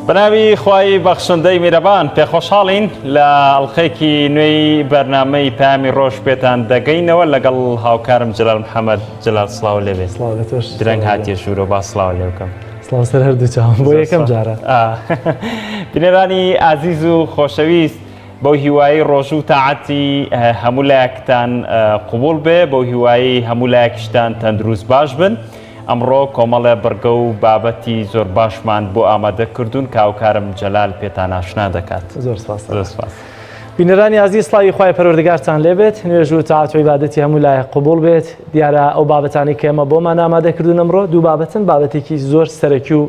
بەناوی خوای بەخشندەی میرەبان پێخۆشحاڵین لە ئەڵقەیەکی نوێی بەرنامەی پامی ڕۆژ پێتان دەگەینەوە لەگەڵ هاوکارم جلال محەممەد جلال سڵاو لێبێت درەنگ هاتیە ژوورۆ با سڵاو لێ بکەم سڵاو سەر هەردوو چاوم بۆ یەکەم جارە بینێرانی ئازیز و خۆشەویست بەو هیوایی ڕۆژ و تاعەتی هەموو لایەکتان قوبوڵ بێ بەو هیوایی هەموو لایەکشتان تەندروست باش بن ئەمڕۆ کۆمەڵە بەرگە و بابەتی زۆر باشمان بۆ ئامادە کردوون کە هاوکارم جەلال پێتان ئاشنا دەکات. زۆر سپاس. بینەرانی ئازیز سڵاوی خوای پەروەردگارتان لێبێت نوێژ و تاعەت و عیبادەتی هەموو لایەک قوبوڵ بێت دیارە ئەو بابەتانی کە ئێمە بۆمان ئامادە کردوون ئەمڕۆ دوو بابەتن بابەتێکی زۆر سەرەکی و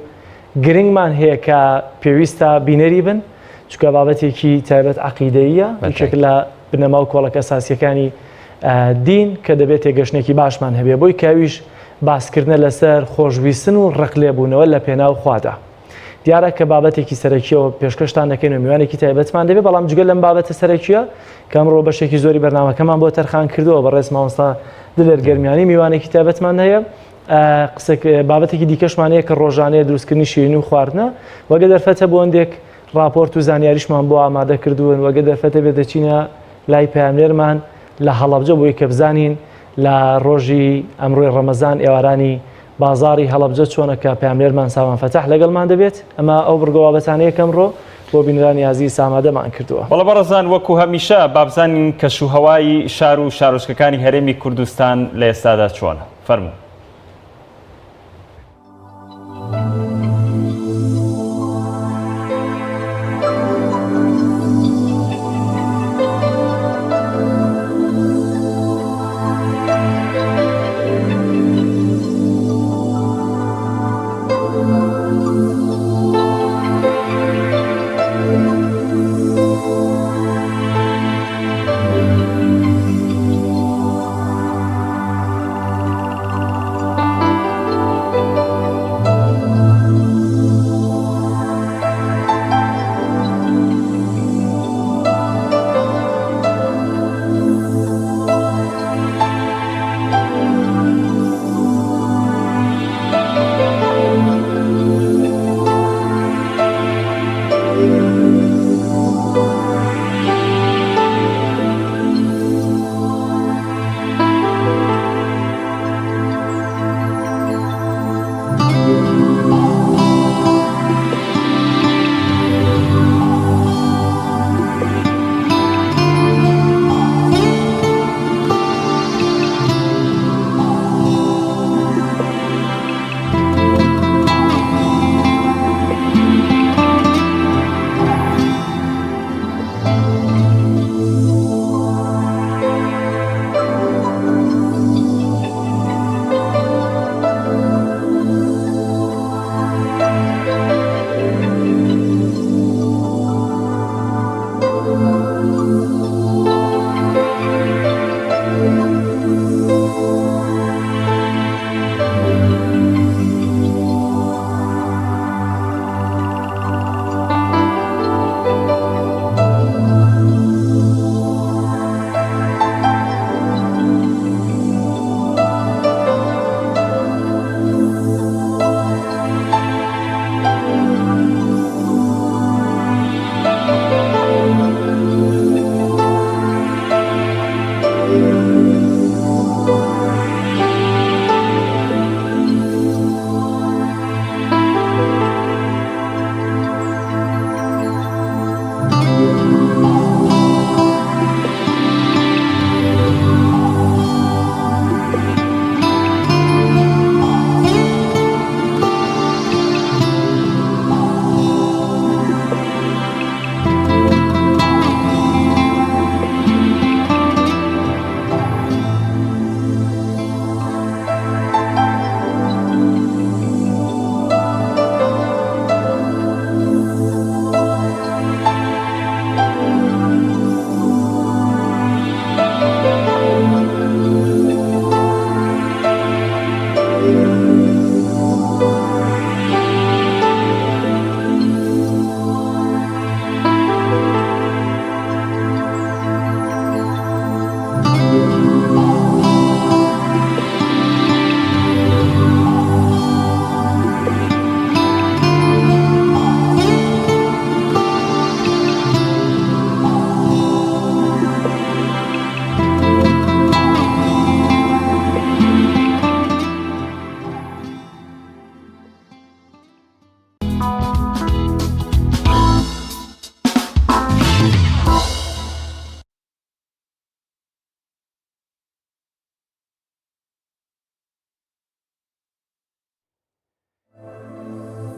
گرنگمان هەیە کە پێویستە بینەری بن چونکە بابەتێکی تایبەت عەقیدەییە یەکێک لە بنەما و کۆڵەکە ئەساسیەکانی دین کە دەبێت تێگەشتێکی باشمان هەبێ بۆی کاویش باسکردنە لەسەر خۆشویستن و ڕقلێبوونەوە لە پێناو خوادا دیارە کە بابەتێکی سەرەکیەوە پێشکەشتان دەکەین و میوانێکی تایبەتمان دەبێت بەڵام جگە لەم بابەتە سەرەکیە کە ئەمڕۆ بەشێکی زۆری بەرنامەکەمان بۆ تەرخان کردووە بەڕێز مامۆستا دلێر گەرمیانی میوانێکی تایبەتمان هەیە بابەتێکی دیکەشمان هەیە کە ڕۆژانەیە دروستکردنی شیرینی و خواردنە وەگە دەرفەتە بۆ هەندێک راپۆرت و زانیاریشمان بۆ ئامادە کردوون وەگە دەرفەتە بێت دەچینە لای پەیامبەرمان لە هەڵەبجە بۆی کە بزانین لە ڕۆژی ئەمڕۆی ڕەمەزان ئێوارانی بازاری هەڵەبجە چۆنە کە پەیامبەرمان سامان فەتەح لەگەڵمان دەبێت ئەمە ئەو بڕگەوابەتانەیە کەمڕۆ بۆ بینەرانی ئازیز ئامادەمان کردووە. بەڵێ بەڕێزان وەکو هەمیشە بابزانین کەشوهەوای شار و شارۆچکەکانی هەرێمی کوردستان لە ئێستادا چۆنە فەرموو.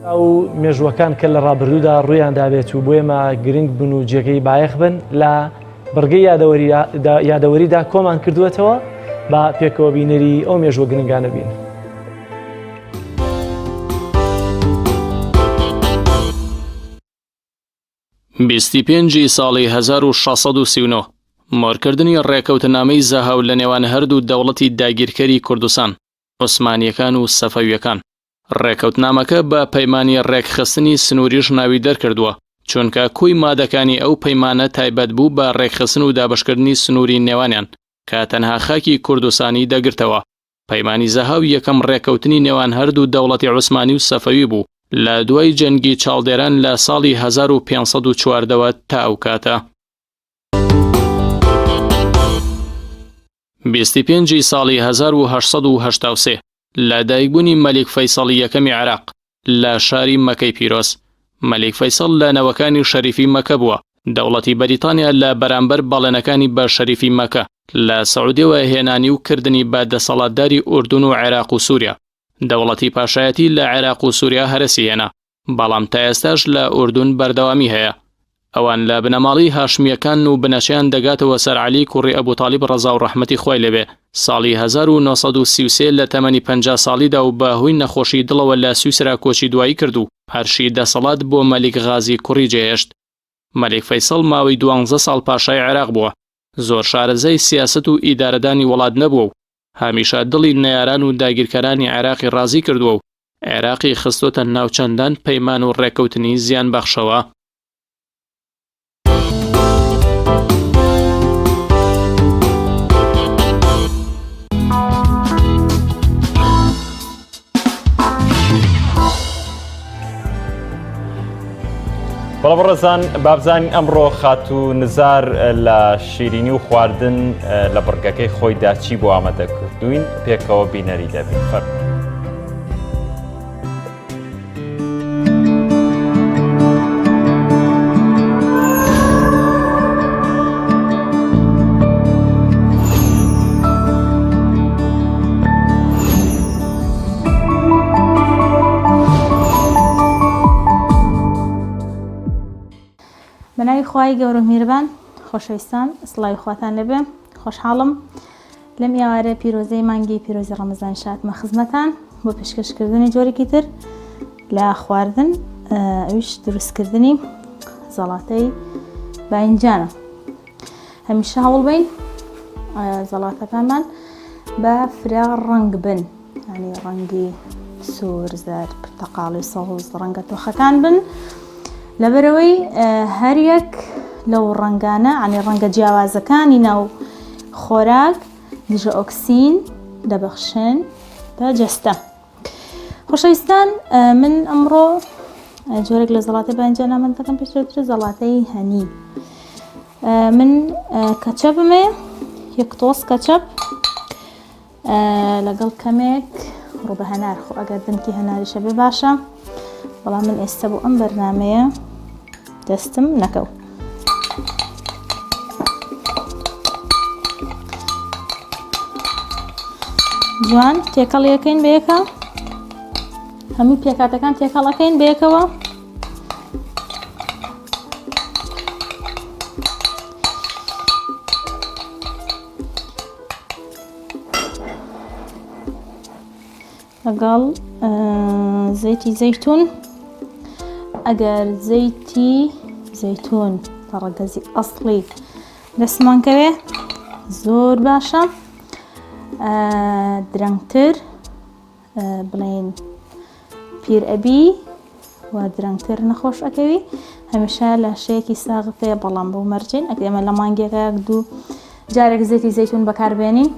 ئەو مێژوەکان کە لە ڕابردوودا ڕوویان دابێت و بۆ ئێمە گرنگ بن و جێگەی بایەخ بن لە بڕگەی یادەوەریدا کۆمان کردوێتەوە با پێکەوە بینەری ئەو مێژوە گرنگانە بین. بیستی پێنجی ساڵی 1639 مۆرکردنی ڕێکەوتنامەی زەهاو لە نێوان هەردوو دەوڵەتی داگیرکەری کوردستان عوسمانیەکان و سەفەویەکان. ڕێکەوتنامەکە بە پەیمانی ڕێکخستنی سنووریش ناوی دەرکردووە چونکە کوی مادەکانی ئەو پەیمانە تایبەت بوو بە ڕێکخستن و دابشکردنی سنووری نێوانیان کە تەنها خاکی کوردستانی دەگرتەوە. پەیمانی زەهاو یەکەم ڕێکەوتنی نێوان هەردوو دەوڵەتی عوسمانی و سەفەوی بوو لە دوای جەنگی چاڵدێران لە ساڵی 1514 تا ئەو کاتە. 25 ساڵی 1883 لە دایکبوونی مەلیک فەیسەڵی یەکەمی عێراق لە شاری مەکەی پیرۆز. مەلیک فەیسەڵ لە نەوەکانی شەریفی مەکە بووە. دەوڵەتی بەریتانیا لە بەرامبەر بەڵێنەکانی بە شەریفی مەکە لە سەعودیەوە هێنانی و کردنی بە دەسەڵاتداری ئوردون و عێراق و سووریا. دەوڵەتی پاشایەتی لە عێراق و سووریا هەرسی هێنا بەڵام تا ئێستاش لە ئوردون بەردەوامی هەیە. ئەوان لە بنەماڵی هاشمیەکان و بنەشیان دەگاتەوە سەر عەلی کوڕی ئەبوو تاڵیب ڕەزا و ڕەحمەتی خۆی لەبێ ساڵی 1933 لە تەمەنی 50 ساڵیدا و بەهۆی نەخۆشی دڵەوە لە سویسرا کۆچی دوایی کرد و هەرشی دەسەڵات بۆ مەلیک غازی کوڕی جێهێشت. مەلیک فەیسەڵ ماوەی 12 ساڵ پاشای عێراق بووە. زۆر شارەزای سیاست و ئیدارەدانی وڵات نەبووە و هەمیشە دڵی نەیاران و داگیرکەرانی عێراقی ڕازی کردووە و عێراقی خستۆتە ناوچەندان پەیمان و ڕێکەوتنی زیان بەخشەوە. بەڵام بەڕێزان بابزانین ئەمڕۆ خات و نزار لە شیرینی و خواردن لە بڕگەکەی خۆیدا چی بۆ ئامادە کردوین پێکەوە بینەری دەبین. بەناوی خوای گەورە میهرەبان خۆشەویستان سڵاوی خواتان لەبێ خۆشحاڵم لەم ئێوارە پیرۆزەی مانگی پیرۆزی ڕەمەزان شاتمە خزمەتان بۆ پێشکەشکردنی جۆرێکی تر لە خواردن ئەویش دروستکردنی زەڵاتەی باینجانە. هەمیشە هەوڵ بین زەڵاتەکانمان بە فرا ڕەنگ بن، ینی ڕەنگی سوور، زەرد، پرتەقاڵی، سەوز، ڕەنگە تۆخەکان بن لەبەرەوەی هەریەک لەو ڕەنگانە عنی ڕەنگە جیاوازەکانی ناو خۆراک دژە ئۆکسین دەبەخشن بە جەستە. خۆشەویستان من ئەمڕۆ جۆرێک لە زەڵاتەی باینجان ئامادەکەم پێشتر زەڵاتەی هەنی. من کەچەپمێ یەک تۆس کەچەپ لەگەڵ کەمێک ڕووبە هەنار، خۆ ئەگەر دنکی هەناریشە بێ باشە، بەڵام من ئێستا بۆ ئەم بەرنامەیە دەستم نەکەوت. جوان تێکەڵیەکەین بەیەکە، هەموو پێکاتەکان تێکەڵەکەین بەیەکەوە. لەگەڵ زەیتی زەیتون، ئەگەر زەیتی زەیتون ڕەگەزی ئەسڵی دەستمانکەوێ زۆر باشە. درەنگتر بڵێن پیر ئەبی و درەنگتر نەخۆش ئەکەوی، هەمیشە لە شەیەکی ساغ پێ، بەڵام بۆ مەرجین ئەگەر ئێمە لە مانگێکە دوو جارێک زەیتی زەیتون بەکاربێنین،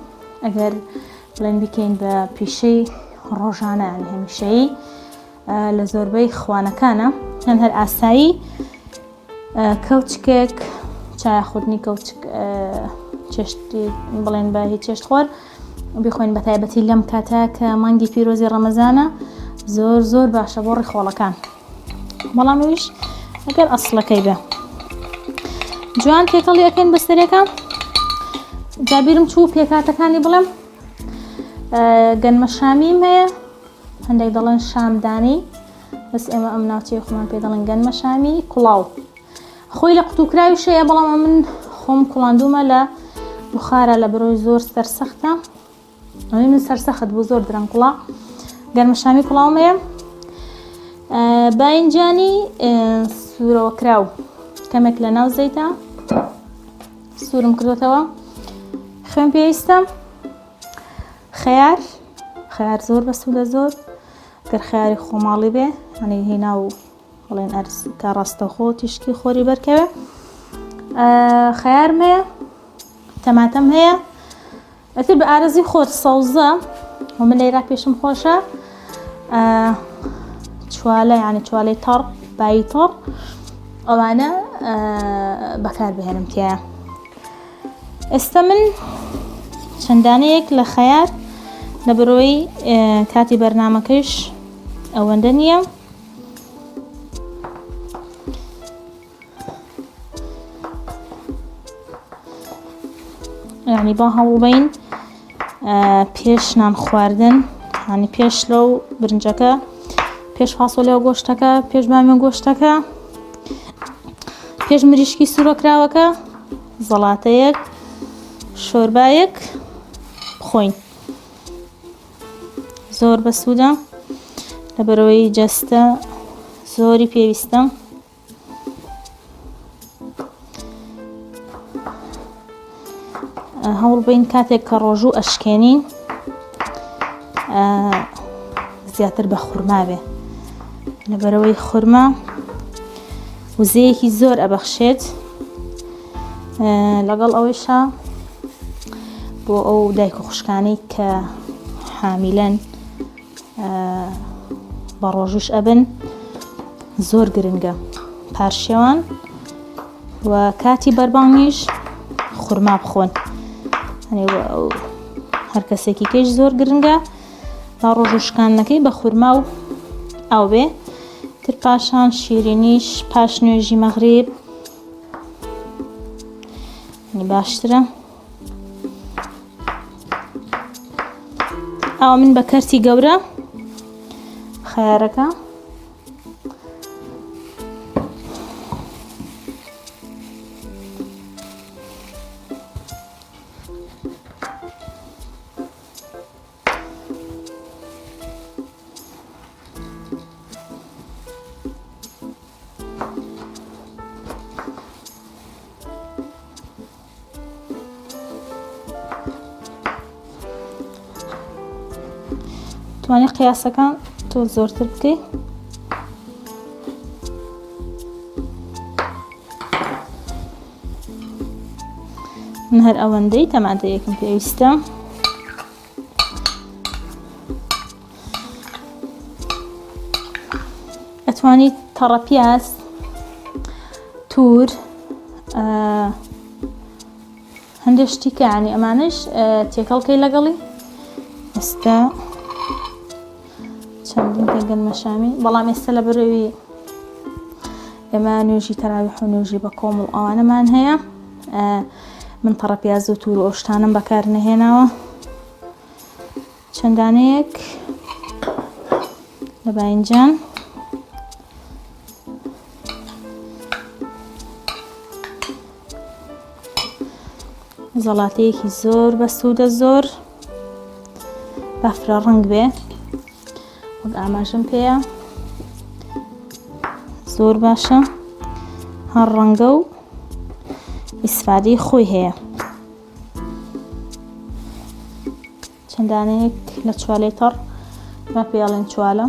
ئەگەر بڵێن بکەین بە پیشەی ڕۆژانە هەمیشەیی لە زۆربەی خوانەکانە هەن هەر ئاسایی کەوچکێک چای خودنی کەوچک چێشتی بڵێن بە هیچ چێشت خۆر بخۆین بە تایبەتی لەم کاتە کە مانگی پیرۆزی ڕەمەزانە زۆر زۆر باشە بۆ ڕێخۆڵەکان، بەڵام ئەویش ئەگەر ئەسڵەکەی بێ. جوان تێکەڵی ئەەکەین بەسەرێکە. جابیرم چوو پێکاتەکانی بڵێم گەنمە شامیم هەیە، هەندێک دەڵێن شامدانی، بەس ئێمە ئەم ناوچەی خۆمان پێ دەڵێن گەنمە شامی کوڵاو خۆی لە قوتوکراوی شەیە بەڵام من خۆم کوڵاندومە لە بخارە لە بەرۆی زۆر سەرسەختە ئەوەی من سەرسەخت بوو زۆر درەنگ کوڵا گەنمە شامی کوڵاومەیە باینجانی سوورەوە کراو کەمێک لە ناو زەیتە سوورم کردوتەوە خوێن پێویستە خەیار زۆر بەسوودە زۆر گەر خەیاری خۆماڵی بێ هەنی هێنا و بڵێن ئەرز کە ڕاستەخۆ تیشکی خۆری بەرکەوێ خەیارم هەیە تەماتەم هەیە ئەتر بە ئارەزی خۆر سەوزە و من لێرا پێشم خۆشە چوالە یعنی چوالەی تەڕ بایی تەڕ ئەوانە بەکار بهێنم تایە ئێستا من چەندانەیەک لە خەیار لە بەرۆی کاتی بەرنامەکەیش ئەوەندە نییە یعنی با هەوڵبین پێش نان خواردن ینی پێش لەو برنجەکە پێش فاسۆلیا گۆشتەکە پێش بامێ گۆشتەکە پێش مریشکی سوورەکراوەکە زەڵاتەیەک شۆربایەک بخۆین زۆر بەسوودە لە بەرەوەی جەستە زۆری پێویستە هەوڵ بین کاتێک کە ڕۆژوو ئەشکێنین زیاتر بە خورما بێ لە بەرەوەی خورما وزەیەکی زۆر ئەبەخشێت لەگەڵ ئەوەیشە بۆ ئەو دایک و خوشکانەی کە حامیلەن بە ڕۆژوش ئەبن زۆر گرنگە پارشێوان و کاتی بەربانگیش خورما بخۆن هەر کەسێکی کەش زۆر گرنگە با ڕۆژوشکانەکەی بە خورما و ئەو بێ تر پاشان شیرینیش پاش نوێژی مەغریب باشترە ئەو من بە کەرتی گەورە خەیارەکە توانی قیاسەکان تۆ زۆرتر بکەی من هەر ئەوەندەی تەماتەیەکم پێویستە ئەتوانی تەڕە پیاز توور هەندێک شتیکە یعنی ئەمانش تێکەڵکەی لەگەڵی ئێستا چەندین گەنمە شامی بەڵام ئێستا لە بەرەوەی ئێمە نوێژی تەراویح و نوێژی بە کۆمەڵ ئەوانەمان هەیە من تەڕە پیاز و توور و ئەو شتانم بەکار نەهێناوە چەندانەیەک لە باینجان زەڵاتەیەکی زۆر بەسوودە زۆر بەفرە ڕنگ بێ وەک ئاماژەم پێیە زۆر باشە هەر ڕەنگە و ئیسفادەی خۆی هەیە چەندانەیەک لە چوالەی تەڕ با پێڵێن چوالە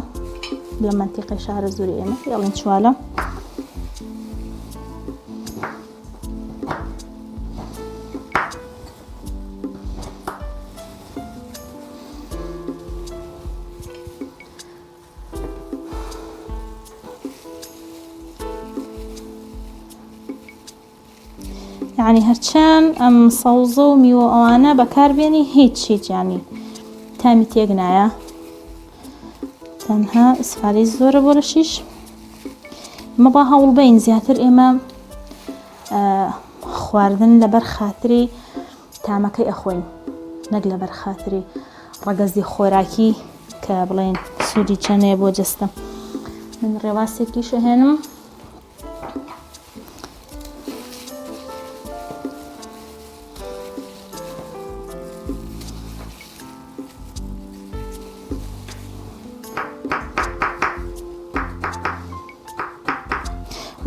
لە مەنتیقەی شارە زوری ئێمە پێڵێن چوالە یعنی هەرچەند ئەم سەوزە و میوە ئەوانە بەکاربێنی هیچ ینی تامی تێک نایە تەنها ئیسفادەی زۆرە بۆ لەشیش ئمە با هەوڵ بین زیاتر ئێمە خواردن لەبەر خاتری تامەکەی ئەخۆین نەک لەبەر خاتری ڕەگەزی خۆراکی کە بڵێن سوودی چەندەیە بۆ جەستە من ڕێواسێکی شەهێنم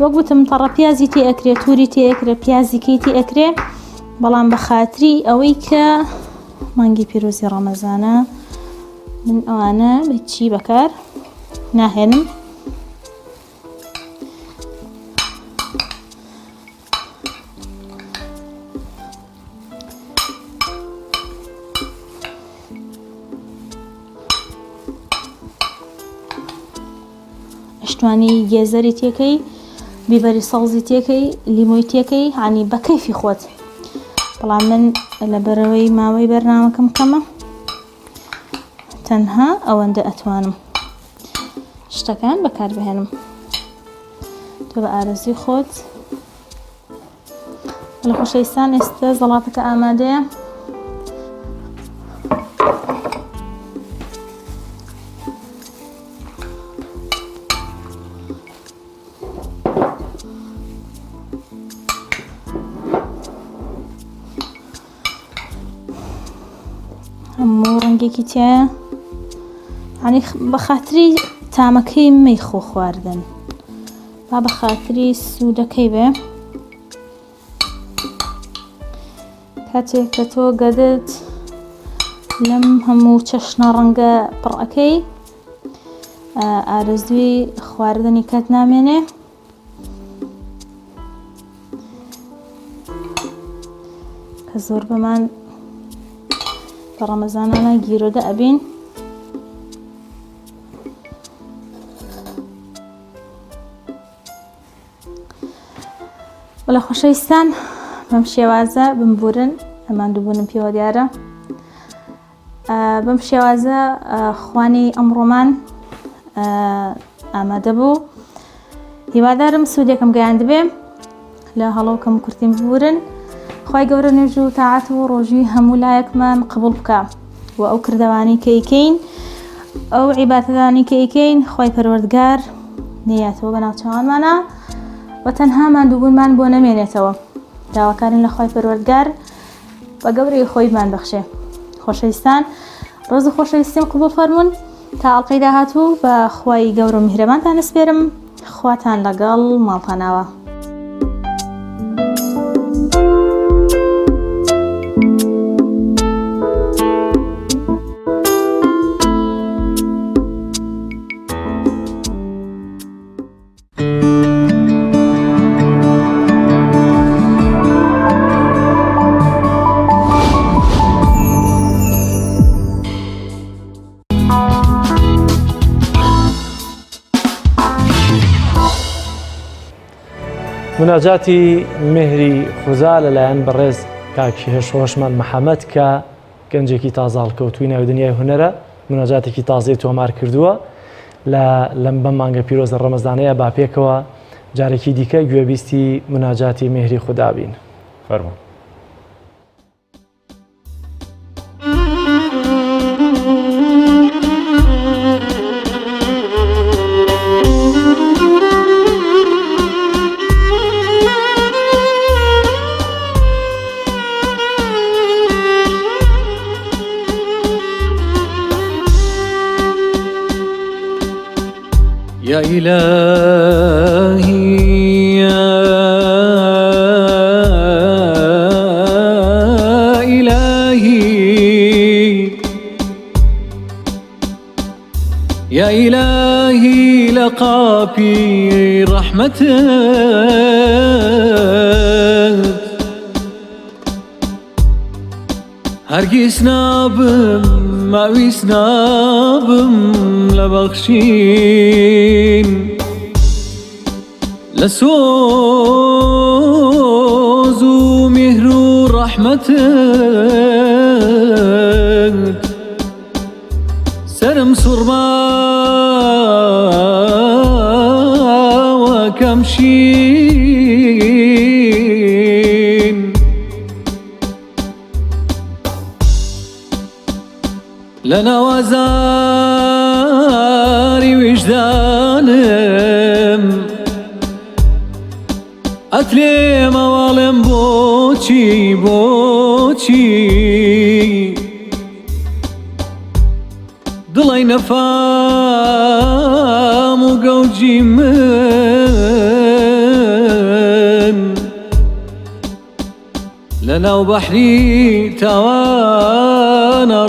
وەک گوتم تەڕە پیازی تێ ئەکرێ تووری تێ ئەکرێ پیازیکەی تێ ئەکرێ بەڵام بە خاتری ئەوەی کە مانگی پیرۆزی ڕەمەزانە من ئەوانە بچی بەکار ناهێنم شتوانی گێزەری تێکەی بیبەری سەڵزی تێکەی لیمۆی تێکەی هانی بە کەیفی خۆت بەڵام من لەبەرەوەی ماوەی بەرنامەکەم کەمە تەنها ئەوەندە ئەتوانم شتەکان بەکار بهێنم تۆ بە ئارەزوی خۆت لە خۆشەویستان ئێستا زەڵاتەکە ئامادەیە هەموو ڕەنگێکی تایە ینی بە خاتری تامەکەی مەی خۆ خواردن با بە خاتری سوودەکەی بێ کاتێک کە تۆ گەدت لەم هەموو چەشنە ڕەنگە پڕەکەی ئارەزوی خواردنی کات نامێنێ کە زۆر بەمان بە ڕەمەزانانە گیرۆدە ئەبین وەلە خۆشەویستان بەم شێوازە بمبورن ئەماندووبوونم پێوە دیارە بەم شێوازە خوانی ئەمڕۆمان ئامادە بوو هیوادارم سوودێکم گەیاند بێ لە هەڵەوکەم کورتیم ببورن خوای گەورە نوێژ و تاعات و ڕۆژوی هەموو لایەکمان قبول بکە و ئەو کردەوانی کە ئەیکەین ئەو عیبادەتانی کە ئەیکەین خوای پەروەردگار نێیاتەوە بەناو چاوانمانە و تەنها ماندووبوونمان بۆ نەمێنێتەوە داواکارین لە خوای پەروەردگار بە گەورەی خۆی بمانبەخشێ خۆشەویستان ڕۆز و خۆشەویستیم قبول فەرموون تا ئەڵقەی داهاتوو بە خوای گەورە و میهرەبانتان ئەسپێرم خواتان لەگەڵ ماڵتاناوە مناجاتی مهری خوزا لەلایەن بەڕێز کاکی هێشۆشمان محەممەد کە گەنجێکی تازاڵکەوتووی ناوی دنیای هونەرە مناجاتێکی تازەی تۆمار کردووە لەم بەم مانگە پیرۆزە ڕەمەزانەیە با پێکەوە جارێکی دیکە گوێبیستی مناجاتی مهری خودا بین فەرموو يا إلهي يا إلهي يا إلهي لقابي رحمتك هرگز نابم ماویس نابم لبخشین لسوز و مهر و رحمتك سرم سرما و کمشین لنوازان پرسیاری وجدانم ئەترێ مەواڵم بۆچی دڵی نەفام و گەوجی من لەناو بەحری تاوانە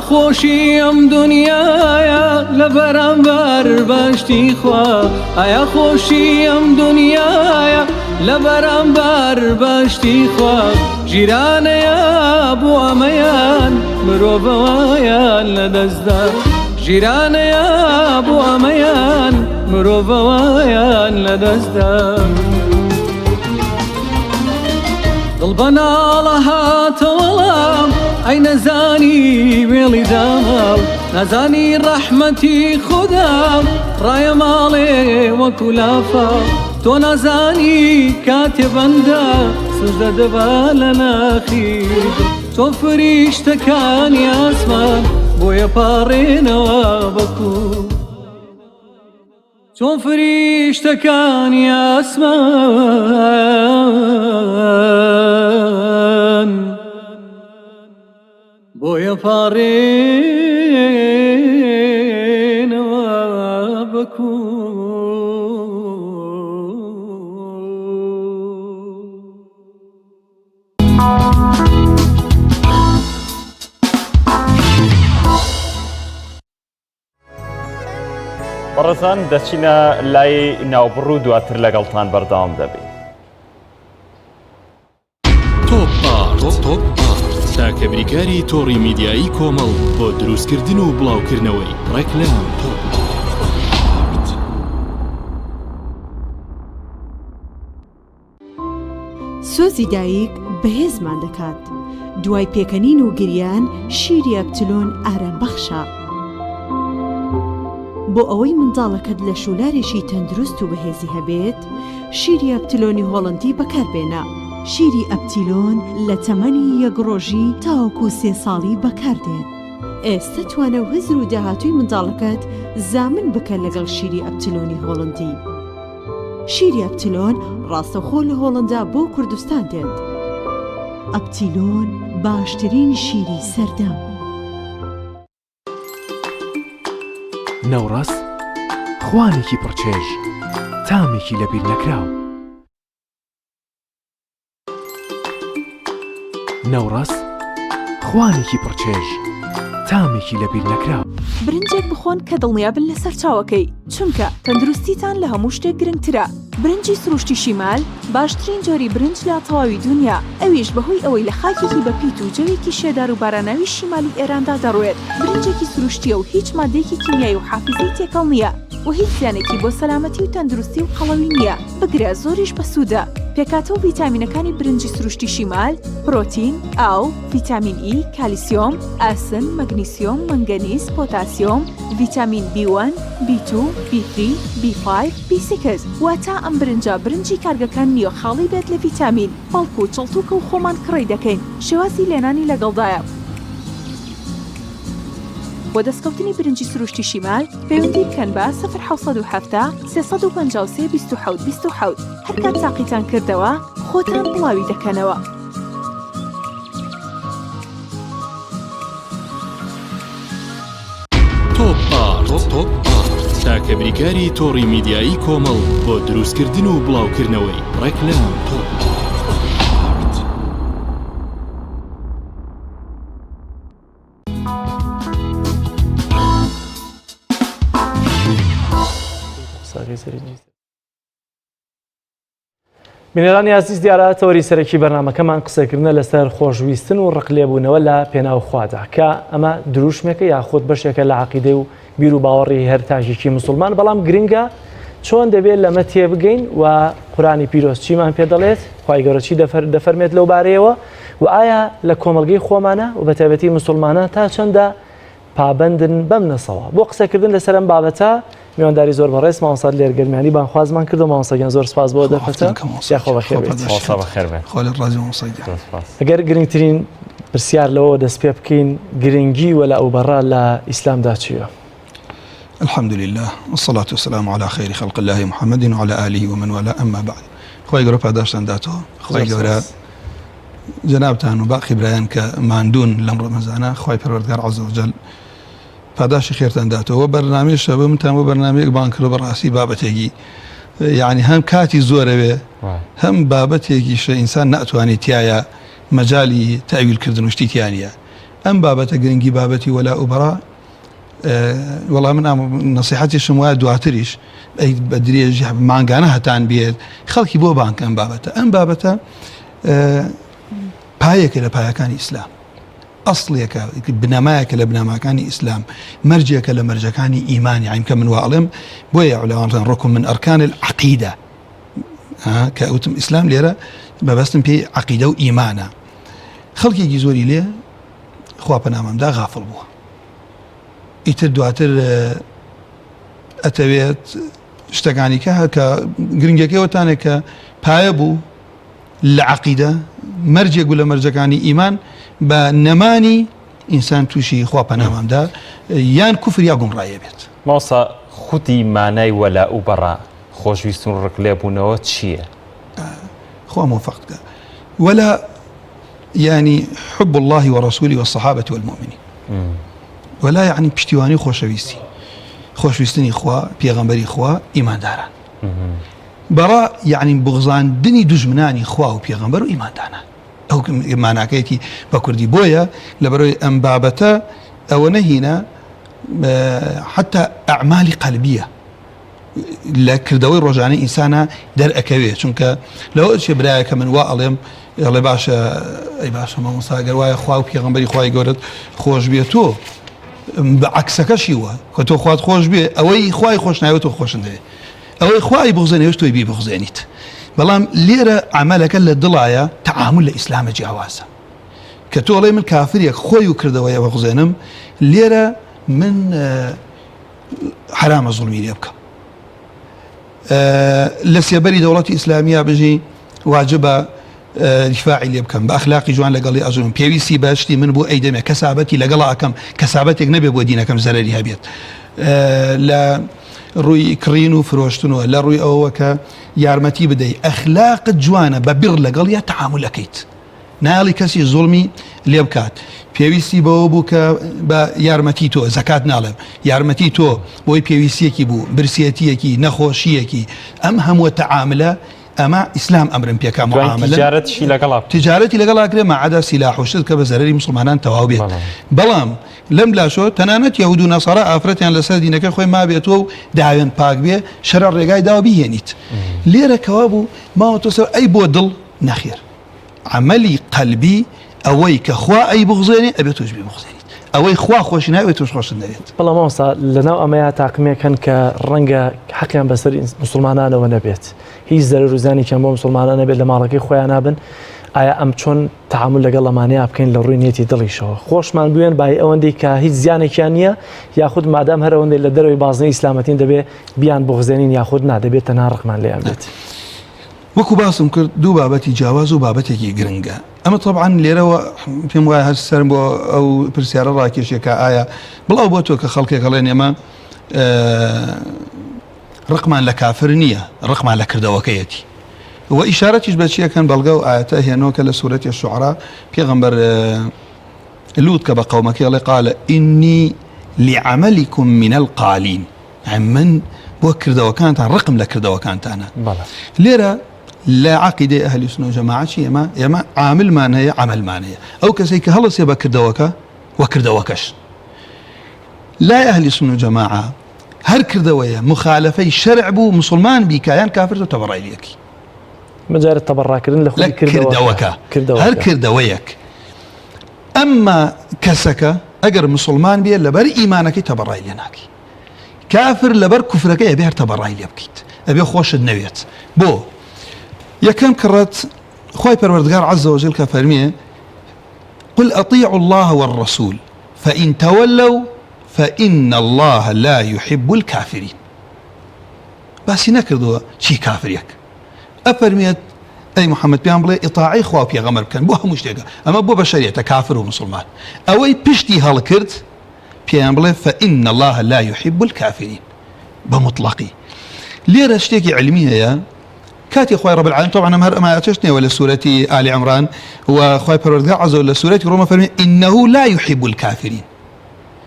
خۆشی ئەم دنیاە لە بەرامبەر باشتی خوا ئایا خۆشی ئەم دنیاە لە بەرامبەر باشتی خوا ژیرانەیە بۆ ئەمەیان مرۆڤەوەیان لەدەستدا ژیرانەیە بۆ ئەمەیان مرۆڤەوەیان لەدەستدا دڵ بەناڵە هاتەوەڵام ئەی نەزانی وێڵی داماڵ نەزانی ڕەحمەتی خوددام ڕایە ماڵێ وەکو لافا تۆ نەزانی کاتێ بەندە سوزدە دەبا لە ناخی تۆ فریشتەکانی ئاسمان بۆیە پاڕێنەوە بەکوو چۆن فریشتەکانی ئاسمان بۆیە پاڕێنەوە بەکوو بەڕێزان دەچینە لای ناوبڕوو دواتر لەگەڵتان بەردەوام دەبێت. تۆپ تاکە بریکاری تۆڕی میدیایی کۆمەڵ بۆ دروستکردن و بڵاوکردنەوەی ڕێکلام سۆزی دایک بەهێزمان دەکات. دوای پێکەنین و گریان شیری ئەپتلۆن ئارامبەخشە. بۆ ئەوەی منداڵەکەت لە شولارێکی تەندروست و بەهێزی هەبێت، شیری ئەپتیلۆنی هۆڵندی بەکاربێنە. شیری ئەپتیلۆن لە تەمەنی 1 ڕۆژی تاوەکو 3 ساڵی بەکاردێت. ئێستا توانە و هزر و داهاتووی منداڵەکەت زامن بکە لەگەڵ شیری ئەپتیلۆنی هۆڵندی. شیری ئەپتیلۆن ڕاستەوخۆ لە هۆڵندا بۆ کوردستان دێت. ئەپتیلۆن باشترین شیری سەردەم. نەوڕاست خوانێکی پڕچێژ تامێکی لەبیر نەکراو. نەوڕاست خوانێکی پڕچێژ تامێکی لەبیر نەکراو. برنجێک بخۆن کە دڵنیابن لەسەر چاوەکەی، چونکە تەندروستیتان لە هەموو شتێک گرنگترە. برنجی سروشتی شیمال باشترین جۆری برنج لە تەواوی دنیا، ئەویش بەهۆی ئەوەی لە خاکێکی بەپیت و جەوێکی شێدار و باراناوی شیمالی ئێراندا دەڕوێت. برنجێکی سروشتیە و هیچ مادەیەکی کیمیایی و حافزەی تێکەڵ نییە و هیچ زیانێکی بۆ سەلامەتی و تەندروستی و قەڵەوی نییە. بگرە زۆریش بەسوودە. پێکاتەوە ڤیتامینەکانی برنجی سروشتی شیمال: پرۆتین، ئاو، ڤیتامین ئی، کالیسیۆم، ئاسن، مەگنیسیۆم، مەنگەنیز، پۆتاسیۆم، ڤیتامین B1، B2، B3، B5، B6. واتە ئەم برنجی کارگەکان نییە خاڵی بێت لە ڤیتامین، بەڵکو چڵتوکە و خۆمان کڕی دەکەین. شێوازی لێنانی لەگەڵدایە. بۆ دەستکەوتنی برنجی سروشتی شیمال پەیوەندی بکەن بە 070 353 27 27. هەر کات تاقیتان کردەوە خۆتان بڵاوی دەکەنەوە. تۆپ تاکە بریکاری تۆڕی میدیایی کۆمەڵ بۆ دروستکردن و بڵاوکردنەوەی ڕێکلام بینەرانی عزیز، دیارە تەوەری سەرەکی بەرنامەکەمان قسەکردنە لەسەر خۆشویستن و ڕقلێبوونەوە لە پێناوخوادا کە ئەمە دروشمێکە یاخود بەشێکە لە عەقیدە و بیر و باوەڕی هەر تاژێکی موسڵمان، بەڵام گرنگە چۆن دەبێت لەمە تێبگەین و قورانی پیرۆز چیمان پێ دەڵێت خوای گەورە چی دەفەرمێت لەو بارەیەوە و ئایا لە کۆمەڵگەی خۆمانە و بە تایبەتی مسلمانە تا چەندە پابندن بەم نەسەوە بۆ قسەکردن لەسەر ئەم بابەتە میوانداری زۆر بەڕێز مامۆستا لێرگەرمیانی بانخوازمان کردو مامۆستاگیان زۆر سپاس بۆ دەرفەتە یاخۆ بەخێر ئەگەر گرنگترین پرسیار لەوە دەست پێ بکەین گرنگی وە لە ئەو بەڕا لە ئیسلامدا چییە؟ الحمد لله والصلاة والسلام على خير خلق الله محمد وعلى آله ومن والاه أما بعد خوای گەورە پاداشتان داتەوە خوای گەورە جەنابتان و باقی برایان کە ماندوون لەم ڕەمەزانە خوای پەروەردگار عەزە وجەل پاداشی خێرتان داتەوە بەرنامەیەشە بە منتان بۆ بەرنامەیەک بان کردو بەڕاستی بابەتێکی یعنی هەم کاتی زۆرەوێ هەم بابەتێکیشە ئینسان ناتوانێت تایە مەجالی تاویلکردن و شتی تیانە ئەم بابەتە گرنگی بابەتی وەلا ئوبەڕا وەڵام من نەسیحەتیشم وایە دواتریش بە درێژی مانگانە هەتان بێت خەڵکی بۆ بانکە ئەم بابەتە پایەکە لە پایەکانی ئیسلام ئەسڵێکە بنەمایەکە لە بنەماکانی ئیسلام مەرجێکە لە مەرجەکانی ئیمانی عیم کە من وەڵێم بۆیە عولەماکان ڕۆکم من ئەرکان العەقیدە کە ئەوتم ئیسلام لێرە بەبەستم پێی عەقیدە و ئیمانە خەڵکێکی زۆری لێ خوا پەنامەمدا غافڵ بووە ئیتر دواتر ئەتەوێت شتەکانی کە گرنگەکەوەتانێک کە پایە بوو لە عەقیدە مەرجێک بوو لە مەرجەکانی ئیمان بە نەمانی ئینسان تووشی خوا پەنامەمدا یان کوفر یا گومڕایە بێت ماوەسا خوتی مانای وەلا ئوبەڕا خۆشویست و ڕق لێبوونەوە چییە؟ خوا موفقتکە ولا يعني حب الله ورسوله والصحابة والمؤمنين ولا يعني پشتیوانی خۆشویستنی خوا پێغەمبەری خوا ئیمانداران بەڕا يعني بغزاندنی دوژمنانی خوا و پێغەمبەر و ئیماندانە ئەو ماناکەیەتی بە کوردی بۆیە لەبەرەوەی ئەم بابەتە ئەوە نەهینە حتى ئەعمالی قەلبیە لە کردەوەی ڕۆژانەی ئینسانە دەرئەکەوێت چونکە لەوە چێ برایەکە من وا ئەڵێم ئەڵێ باشە ئەی باشە مامۆستا گەر وایە خوا و پێغەمبەری خوای گەورەت خۆش بێت تۆ بە عەکسەکەشی وە کە تۆ خوات خۆش بێ ئەوەی خوای خۆش ناوێت تۆ خۆشن دەوێت ئەوەی خوای بغزێنێش تۆی بی بغزێنیت بەڵام لێرە عەمەلەکە لە دڵایە تەعامل لە ئیسلامە جیاوازە کە تۆ ئەڵێ من کافرێک خۆی و کردەوەیە بغزێنم لێرە من حرامە زوڵمی لێ بکەم لە سێبەری دەوڵەتی ئیسلامیە بژی واجبە دیفاعی لێ بکەم بە ئەخلاقی جوان لەگەڵی ئەزوم پێویستی بەشتی من بۆ ئەیدەمێ کەسابەتی لەگەڵ ئەکەم کەسابەتێک نەبێ بۆ دینەکەم زەرەری هەبێت لە ڕووی کڕین و فرۆشتنەوە لە ڕووی ئەوە کە یارمەتی بدەیت ئەخلاقت جوانە بە بیر لەگەڵ یا تەعاملەکەیت ناڵی کەسی زوڵمی لێ بکات پێویستی بەوە بوو کە بە یارمەتی تۆ زەکات ناڵێم یارمەتی تۆ بۆی پێویستیەکی بوو برسیەتیەکی نەخۆشیەکی ئەم هەموو تەعاملە ئەمە ئیسلام ئەمرم پێکا معاملە تجارەتی لەگەڵاکرێ مەعادا سیلاح و شت کە بە زەرەری مسلمانان تەواو بێت بەڵام لەم لاشۆ تەنانەت یەهود و نەسارا ئافرەتیان لەسەر دینەکە خۆی مابێتەوە و داوێن پاک بێ شەرە ڕێگای داوا بیهێنیت لێرە کەوا بوو ماوە تۆ ئەی بۆ دڵ نەخێر عەمەلی قەلبی ئەوەی کە خوا ئەی بغزێنێ ئەبێت تۆش بێ بغزێنیت ئەوەی خوا خۆشی ناوێت تۆش خۆشت نەوێت بەڵام مامۆستا لەناو ئەمەیە تاقمێکن کە ڕەنگە حەقیان بەسەر مسلمانانەوە نەبێت هیچ زەرەر و زیانێکیان بۆ مسلمانان نەبێت لە ماڵەکەی خۆیان نابن ئایا ئەم چۆن تەعامل لەگەڵ ئەمانەیە بکەین لە ڕووی نێتی دڵیشەوە خۆشمان بوێن بای ئەوەندەی کە هیچ زیانێکیان نییە یاخود مادام هەر ئەوەندەی لە دەرەوەی بازنەی ئیسلامەتین دەبێت بیان بغزێنین یاخود نادەبێت تەنها ڕقمان لێیان بێت وەکو باسم کرد دوو بابەتی جیاواز و بابەتێکی گرنگە ئەمە طبعا لێرەوە پێم وایە هەر سەرم بۆ ئەو پرسیارە ڕاکێشێکە ئایا بڵاو بۆ تۆ کە خەڵکێک هەڵێن ئێمە ڕقمان لە کافر نییە ڕقمان لە کردەوەکەیەتی و ئیشارەتیش بە چیەکەن بەڵگە و ئاەتە هێنۆکە لە سوورەتی الشوعرا پێغەمبەر لوط کە بە قەومەکەی ئەڵێ قال ئینی لعەمەلیکم من القالین من بۆ کردەوەکانتان ڕقم لە کردەوەکانتانە لێرە لا عقيدة أهل السنة وجماعة يما عامل مانية عمل مانية أو كسي كهلص يبقى كردوكا وكردوكش لا أهل السنة وجماعة هر كردوية مخالفي شرع بو مسلمان بكيان كافر تبرع ليك مجال التبرع كردن لخوي كردوكا هر كردويك أما كسكا أجر مسلمان بيه لبر إيمانك تبرع ليناك كافر لبر كفرك يبي هر تبرع ليبكيت أبي خوش النويت بو یەکەم کڕەت خی پەروەردگار عز وجل کە فەرمیێ قل أطيعوا الله والرسول فإن تولوا فإن الله لا يحب الكافرين باسی نەکردووە چی کافرێک ئەفەرمێت ئەی محەممەد پیان بڵێ ئیطاعی خوا و پێغەمبەر بکەن بۆ هەموو شتێکە ئەمە بۆ بەشەریەتە کافر و مسلمان ئەوەی پشتی هەڵکرد پێیان بڵێ فإن الله لا يحب الكافرين بمطلقی لێرە شتێکی علمی هەیە كاتي خوي رب العالمين طبعا ما أتشتني ولا سورة آل عمران وخوي پروردگار عز وجل سورة روما فرمي إنه لا يحب الكافرين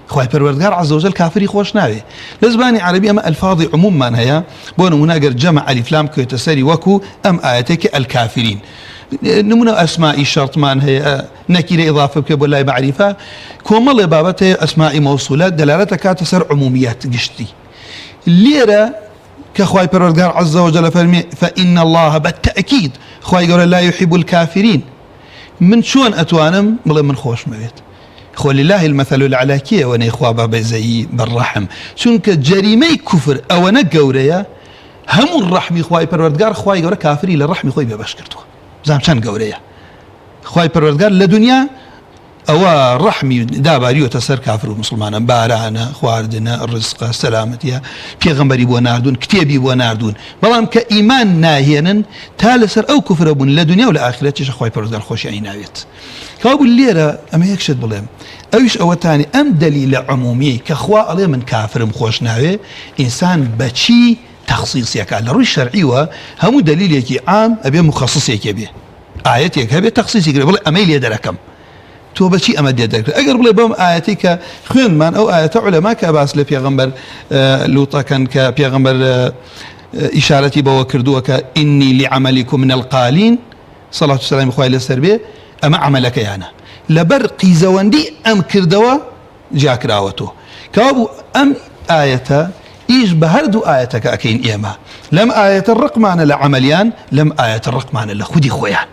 خوي پروردگار عز وجل كافري خوش ناوي لزباني عربي أما الفاظ عموم من هيا بون مناقر جمع ألف لام كي تسري وكو أم آياتك الكافرين نمونا أسماء الشرط من هي نكير إضافة بك ولا معرفة كومل بابته أسماء موصولات دلالتك تسر عموميات قشتي ليرة كخواي پروردگار عز وجل فرمي فإن الله بالتأكيد خواي يقول لا يحب الكافرين من شون أتوانم بلا من خوش مبيت خو لله المثل الأعلى كي وانا إخوة بابا زي بالرحم شونك جريمي كفر أو نقوريا هم الرحم خواي پروردگار خواي يقول كافري للرحم خواي ببشكرتو زام شان قوريا خواي پروردگار لدنيا أو رحمي داباريو تسر كافر ومسلمان بارانا خواردنا الرزق سلامتها پیغمبري بو ناردون كتابي بو ناردون بلام كإيمان ناهينا تالسر أو كفر بون لدنيا والآخرة تيش خواي پروردگار خوش عيناويت كابو الليرة أما يكشد بلام أوش أو تاني أم دليل عمومي كخوا عليه من كافر مخوش ناوي إنسان بچي تخصيص يكا لروي الشرعي وهم دليل يكي عام أبي مخصص يكي بيه آيات يكي أبي تخصيص يكي بلا أميل يدركم تو بچی ئەمە دێدەکرێت ئەگەر بڵێ بەم ئاەتی کە خوێنمان ئەو ئاەتە عولەما کە باس لە پێغەمبەر لووتەکەن کە پێغەمبەر ئیشارەتی بەوە کردووە کە ئینی لعملیکم من القالین سەڵات و سەلامی خوای لەسەر بێ ئەمە عملەکەیانە لەبەر قیزەوەندی ئەم کردەوە جاکراوەتەوە کەوا بوو ئەم ئاەتە ئیش بە هەردوو ئاەتەکە ئەکەین ئێمە لەم ئاەتە ڕقمانە لە عملیان لەم ئاەتە ڕقمانە لە خودی خۆیان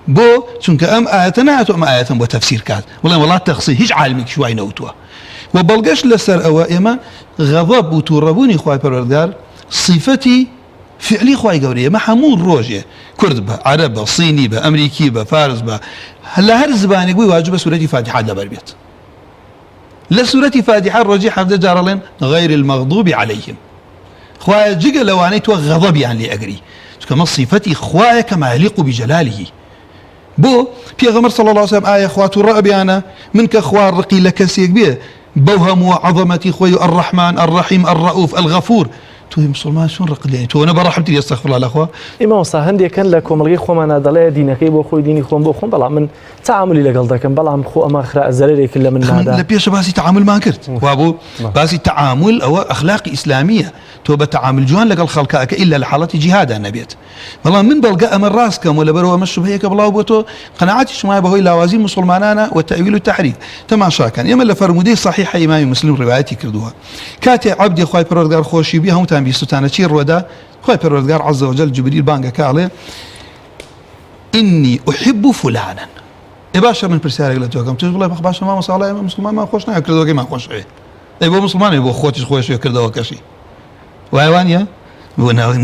بۆ چونکە ئەم ئاەتە نهاتوە ئەم ئاەتەم بۆ تەفسیر کات وڵێن وڵات تەخسی هیچ عالمێکی شوای نەوتووە و بەڵگەشت لەسەر ئەوە ئێمە غەضەب و تووڕەبوونی خوای پەروەردگار صیفەتی فعلی خوای گەورەیە ئێمە هەموو ڕۆژێ کورد بە عەرەب بە سینی بە ئەمریکی بە فارس بە لە هەر زبانێک بووی واجبە سورەتی فاتحە لەبەر بێت لە سورەتی فاتحە ڕۆژی 17 جارەڵێن غەیر المەغضوب عەلەیهم خوایە جگە لەوانەی تۆ غەضەبیان لێ ئەگری چونکە مە صیفەتی خوایە کە مالیق بجەلالیه بۆ پێغەمبەر صلی الله علیه و سلم ئایا خوا تووڕە ئەبیانە من کە خوا ڕقی لە کەسێک بێ بەو هەموو عەظەمەتی خۆی و الرحمن الرحیم الرؤوف الغەفور توی مسلمان شون ڕق لێنی تۆ نە بەڕەحمتی ئەستەغفر الله لەخوا ئێمەوەستا هەندێکن لە کۆمەڵگەی خۆمانە دەڵێ دینەکەی بۆ خۆی دینی خۆم بۆ خۆم بەڵام من تعاملی لەگەڵ دەکەم بەڵام خۆ ئەمە خرا زەرێکی لە من نادا لە پێشە باسی تعاملمان کرد وا بۆ باسی تعامل ئەوە ئەخلاقی ئیسلامیە تۆ بە تعامل جوان لەگەڵ خەڵکەکە ئیلا لە حاڵەتی جیهادا نەبێت بەڵام من بەڵگە ئەمە ڕاستکەم و لەبەرەوە ئەمە شوبهەیەکە بڵاو بۆ تۆ قەناعەتی شمای بەهۆی لاوازی مسلمانانە و تەویل و تەحریف تەماشاکەن ئێمە لە فەرمودەی صحیح ئیمامی مسلم ڕوایەتی کردووە کاتێ عەبدی خوای پەروەردگار خۆشی بی هەمووتان بیستوتانە چی ڕوەدا خوای پەروەردگار عەز وجل جبریل بانگەکە ئەڵێ ئینی ئوحب فولانا باشە من پرسیارێک لە تۆکەم توش بڵێ باشە مامۆستا وەڵای ئێمە مسلمانمان خۆش نایە کردەوەکەیمان خۆش ئەوێ ئەی بۆ مسلمانێ بۆ خۆتیش خۆشی کردەوەکەشی وایوانە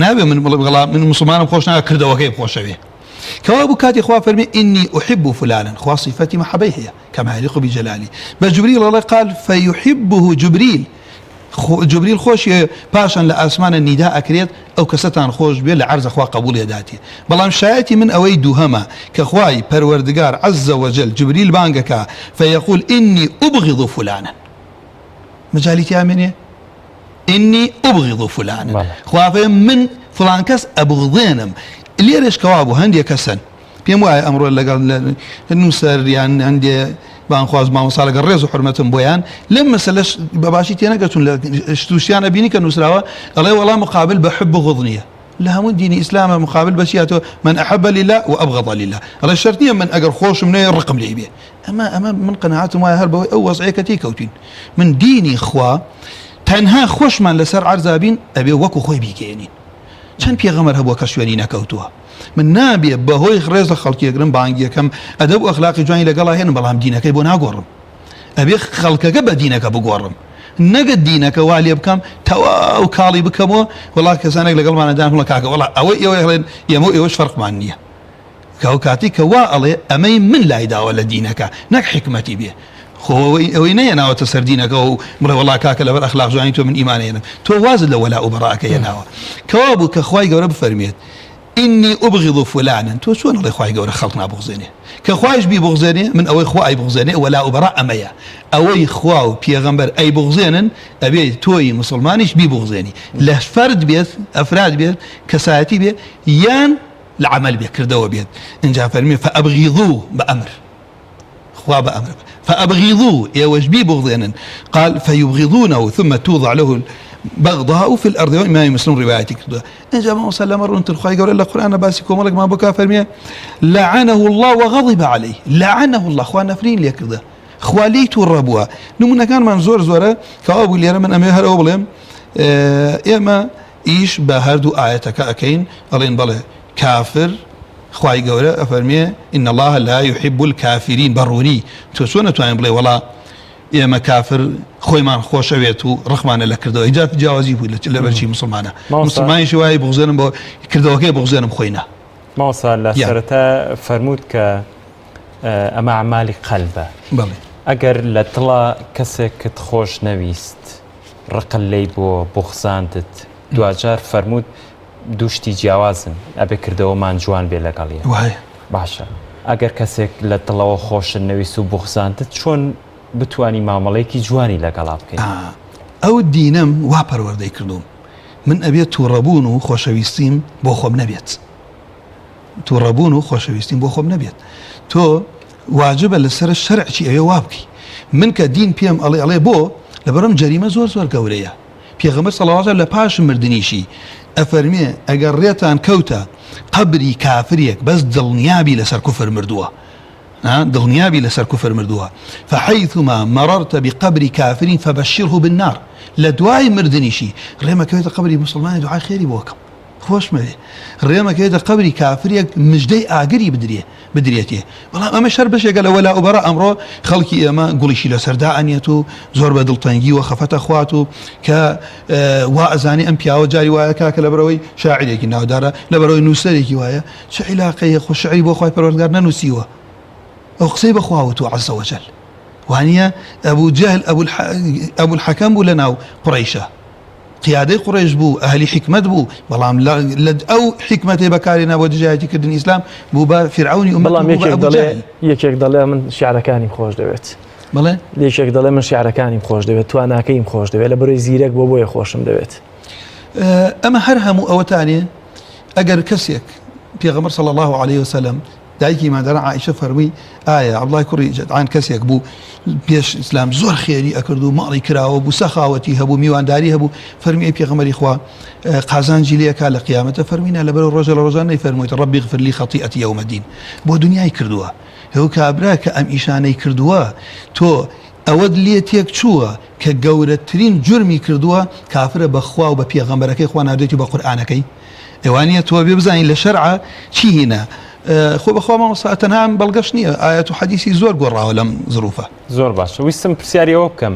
نابێ من بڵێ من مسلمانم خۆش نایە کردەوەکەی خۆشەوێ كوا أبو كاتي خوا فرمي إني أحب فلانا خوا صفتي محبه هي كما يليق بجلالي بس جبريل الله قال فيحبه جبريل جبريل خوش باشا لأسمان النداء أكريت أو كستان خوش بيه لعرض أخوة قبول يداتي بلام شايتي من أوي دوهما كخواي پروردگار عز وجل جبريل بانقكا فيقول إني أبغض فلانا مجاليتي آمنية إني أبغض فلانا خواه من فلان كس أبغضينم اللي ريش كوابو هندي كسن بيم واي أمر لقال النوسر يعني عندي بانخواز ما وصل الرئيس وحرمتهم بيان لما سلش بباشي تينا قلتون اشتوشيانا بيني كنوسراوا الله والله مقابل بحب غضنيه لها من ديني اسلام مقابل بشياته من احب لله وابغض لله الله الشرطيه من اجر خوش من الرقم لي بيه اما من قناعاتهم هاي هربوا او وضعيكتي كوتين من ديني خوا تنها خوش من لسر عرزابين ابي وكو خوي بيكينين كان بيغمر هبوا كشواني نكوتوها من نابي بهوي خريز خلقي يقرن بانجي كم ادب واخلاقي جواني لقلا هنا بلام دينك يبون اقورم ابي خلقك بدينك بقورم نەگەت دینەکە وا لێ بکەم تەواو کاڵی بکەمەوە وڵا کەسانێک لەگەڵمانەدان هەڵە کاکە وڵا ئەوەی ئێوە هەڵێن ئێمە ئێوەش فەرقمان نییە کەو کاتی کە وا ئەڵێ ئەمەی من لای داوە لە دینەکە نەک حکمەتی بێ خۆ ئەوەی نەیەناوەتە سەر دینەکە و بڵێ وڵا کاکە لەبەر ئەخلاق جوانی تۆ من ئیمانێنم تۆ وازت لە وەلا و بەڕاکە هێناوە کەوا بوو کە خوای گەورە بفەرمێت إني أبغض فلانا تو شلون الله خواي قول خلقنا بغزينه كخوايش بي بغزينه من أوي خواي بغزينه ولا أبراء أميا أوي خواو بيغمبر أي بغزينا أبي توي مسلمانيش بي بغزيني له فرد بيت أفراد بيت كساتي بيت يان العمل بيت كردوا بيت إن جاء فرمي فأبغضوه بأمر خوا بأمر فأبغضوه يوج بي بغزينا قال فيبغضونه ثم توضع له بغضاء في الأرض ما يمسلون رواياتك إن جاء ما صلى مرة أنت الخواي قال الله القرآن باسكم ولك ما بكى فرميه لعنه الله وغضب عليه لعنه الله خوا نفرين ليك ده خواليت الربوة نمنا كان منزور زورة كأبو اللي من أمير أولهم إما إيش بهردو آياتك أكين قالين بله كافر خواي قال أفرميه إن الله لا يحب الكافرين بروني تسونا توين بله ولا ئێمە کافر خۆیمان خۆشەوێت و ڕخمانە لە کردەوە ئیجات جیاوازی بوو لە بەرچی مسلمانە مسلمانیش وایە بغزێنم بۆ کردەوەکەی بغزێنم خۆینە ماوەسا لە سەرەتا فەرمووت کە ئەمە عەمالی قەلبە ئەگەر لە دڵا کەسێکت خۆش نەویست ڕقل لێی بۆ بغزاندت دوجار فەرمووت دووشتی جیاوازن ئەبێ کردەوەمان جوان بێ لەگەڵیە باشە ئەگەر کەسێک لە دڵەوە خۆشن نەویست و بغزاندت چۆن بتوانی مامەڵەیەکی جوانی لەگەڵا بکەیت ئەو دینەم وا پەروەردەی کردوم من ئەبێت تووڕەبوون و خۆشەویستیم بۆ خۆم نەبێت تووڕەبوون و خۆشەویستیم بۆ خۆم نەبێت تۆ واجبە لەسەر شەرعی ئەوێ وا بکەی من کە دین پێم ئەڵێ بۆ لەبەرم جەریمە زۆر گەورەیە پێغەمبەر صلی الله علیه و لە پاش مردنیشی ئەفەرمێ ئەگەر ڕێتان کەوتە قەبری کافرێک بەس دڵنیابی لەسەر کوفر مردووە دڵنیابی لەسەر کوفر مردووە فحيثما مررت بقبر كافر فبشره بالنار لە دوای مردنیشی ڕێمەکەوێتە قبری مسلمانی دوعای خێری بۆ بکەم خۆشمەوێ ڕێمەکەوێتە قبری کافرێک مژدەی ئاگری بدرێتێ بەڵام ئەمە شەر بەشێکە لە وەلا و بەرا ئەمڕۆ خەڵکی ئێمە گوڵیشی لەسەردا ئەنێت و زۆر بە دڵتەنگی و خەفەتە خوات و کە وا ئەزانی ئەم پیاوە جاری وایە کاکە لەبەرەوەی شاعیرێکی ناودارە لەبەرەوەی نووسەرێکی وایە چ عیلاقەیە خۆ شعری بۆ خوای پەروەردگار نەنووسیوە ئەو قسەی بەخواوت و عەزە وەجەل وانە ئەبوو جەهل ئەبوو الحەکەم بوو لەناو قوڕەیشە قیادەی قوڕێش بوو ئەهلی حکمت بوو بەڵام ئەو حکمەتێ بەکارێنا بۆ دژایەتیکردنی ئیسلام بوو بە فیرعەونی یەکێک دەڵێ من شیعرەکانیم خۆش دەوێت بڵێ یەکێک دەڵێ من شیعرەکانیم خۆش دەوێت تواناکەیم خۆش دەوێت لە بەرەوەی زیرەک بۆیە خۆشم دەوێت ئەمە هەر هەموو ئەوەتانێ ئەگەر کەسێک پێغەمبەر صلی الله عليه وسلم دایکی مادەرە عائشە فەرمووی ئایا عەبدوڵای کوڕی جەدعان کەسێک بوو پێش ئیسلام زۆر خێری ئەکرد و ماڵی کراوە بوو سەخاوەتی هەبوو میوانداری هەبوو فەرمی پێغەمبەری خوا قازانجی لێکا لە قیامەتە فەرمینە لەبەر ڕۆژە لە ڕۆژان نەیفەرموویت ڕەبی اغفر لی خەطیئەتی یەومە الدین بۆ دنیای کردووە هەو کابرا کە ئەم ئیشانەی کردووە تۆ ئەوەت لێ تێک چووە کە گەورەترین جرمی کردووە کافرە بەخوا و بە پێغەمبەرەکەی خوا نادێتی بە قورئانەکەی ئەوانیە تۆ بێ بزانین لە شەرعە چی هینە خۆ بەخوا مامۆستا تەنها بەڵگەش نییە ئاەت و حەدیسی زۆر گۆڕاوە لەم زروفە زۆر باشە ویستم پرسیاریەوە بکەم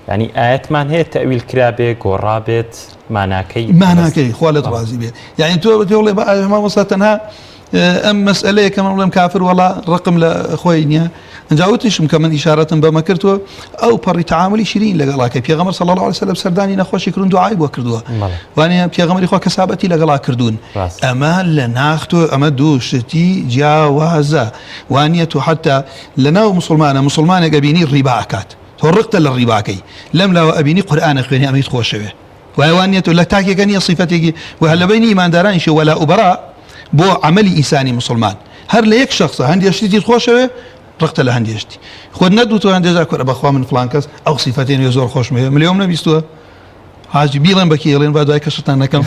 ینی ئاەتمان هەیە تەویل کرابێ گۆڕابێت ماناکەی خوا لەت ڕازی بێت یعنی تۆ بەڵێ بە مامۆستا تەنها ئەم مەسئلەیە کە من بڵێم کافر وەڵا ڕقم لە خۆی نییە ئەنجاوتیشم کە من ئیشارەتم بەمە کردووە ئەو پەڕی تەعاملی شیرین لەگەڵاکە پێغەمبەر صلی الله علیه وسلم سەردانی نەخۆشی کردن دوعای بۆ کردووە وانە پێغەمبەری خوا کەسابەتی لەگەڵا کردوون ئەمە لە ناختۆ ئەمە دوو شتی جیاوازە وانە تۆ حتا لە ناو مسلمانێک ئەبینی ڕیبا ئەکات تۆ ڕقتە لە ڕیباکەی لەم لاوە ئەبینی قورئانە خوێنی ئەمەیت خۆشەوێ وایوانە تۆ لە تاکێکە نییە صیفەتێکی و هەر لەبینی ئیماندارانیشی وەلا و بەرا بۆ عملی ئینسانی مسلمان هەر لە یەک شخصە هەندێشتی خۆشەوێ ڕقتە لە هەندێشتی خۆت نەدوتەوە هەندێجا کورە بەخوا من فڵان کەس ئەو صیفەتێنێ زۆر خۆشمەوێ ملیۆم نەبیستووە حاجی بیڵێن بەکی ئێڵێن با دوای کەشتان نەکەم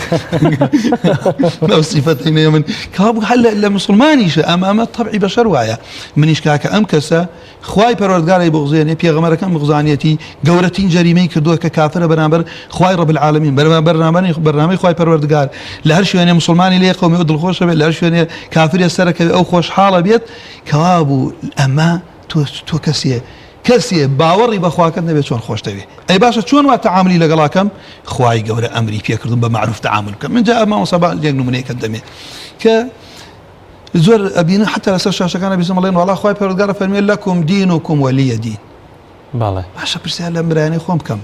ئەو صیفەتێنێ من کابوو هەر لە مسلمانیشە ئەمە تەبعی بەشەر وایە منیش کاکە ئەم کەسە خوای پەروەردگاری بغزێنێ پێغەمبەرەکەم بغزانیەتی گەورەترین جەریمەی کردووە کە کافرە بەرامبەر خوای ڕەب العالەمین بەرنامەی خوای پەروەردگار لە هەر شوێنێ مسلمانی لێ قەومی و دڵخۆشە بێت لە هەر شوێنێ کافرێ سەرەکەوێ ئەو خۆشحاڵە بێت کەوا بوو ئەمە تۆ کەسێ کەسێ باوەڕی بەخواکەت نەبێت چۆن خۆشتەوێ ئەی باشە چۆن وا تەعاملی لەگەڵاکەم خوای گەورە ئەمری پێکردم بە معروف تەعامل بکەم من جا مامۆستا یەک نمونەیەکت دەمێ کە زۆر ئەبینن حتا لەسەر شاشەکانە بیستم بڵێن وەڵا خوای پەروەردگار فەرمێ لەکم دینوکم وەلیە دین باڵێ باشە پرسیار لەم برایانەی خۆم بکەم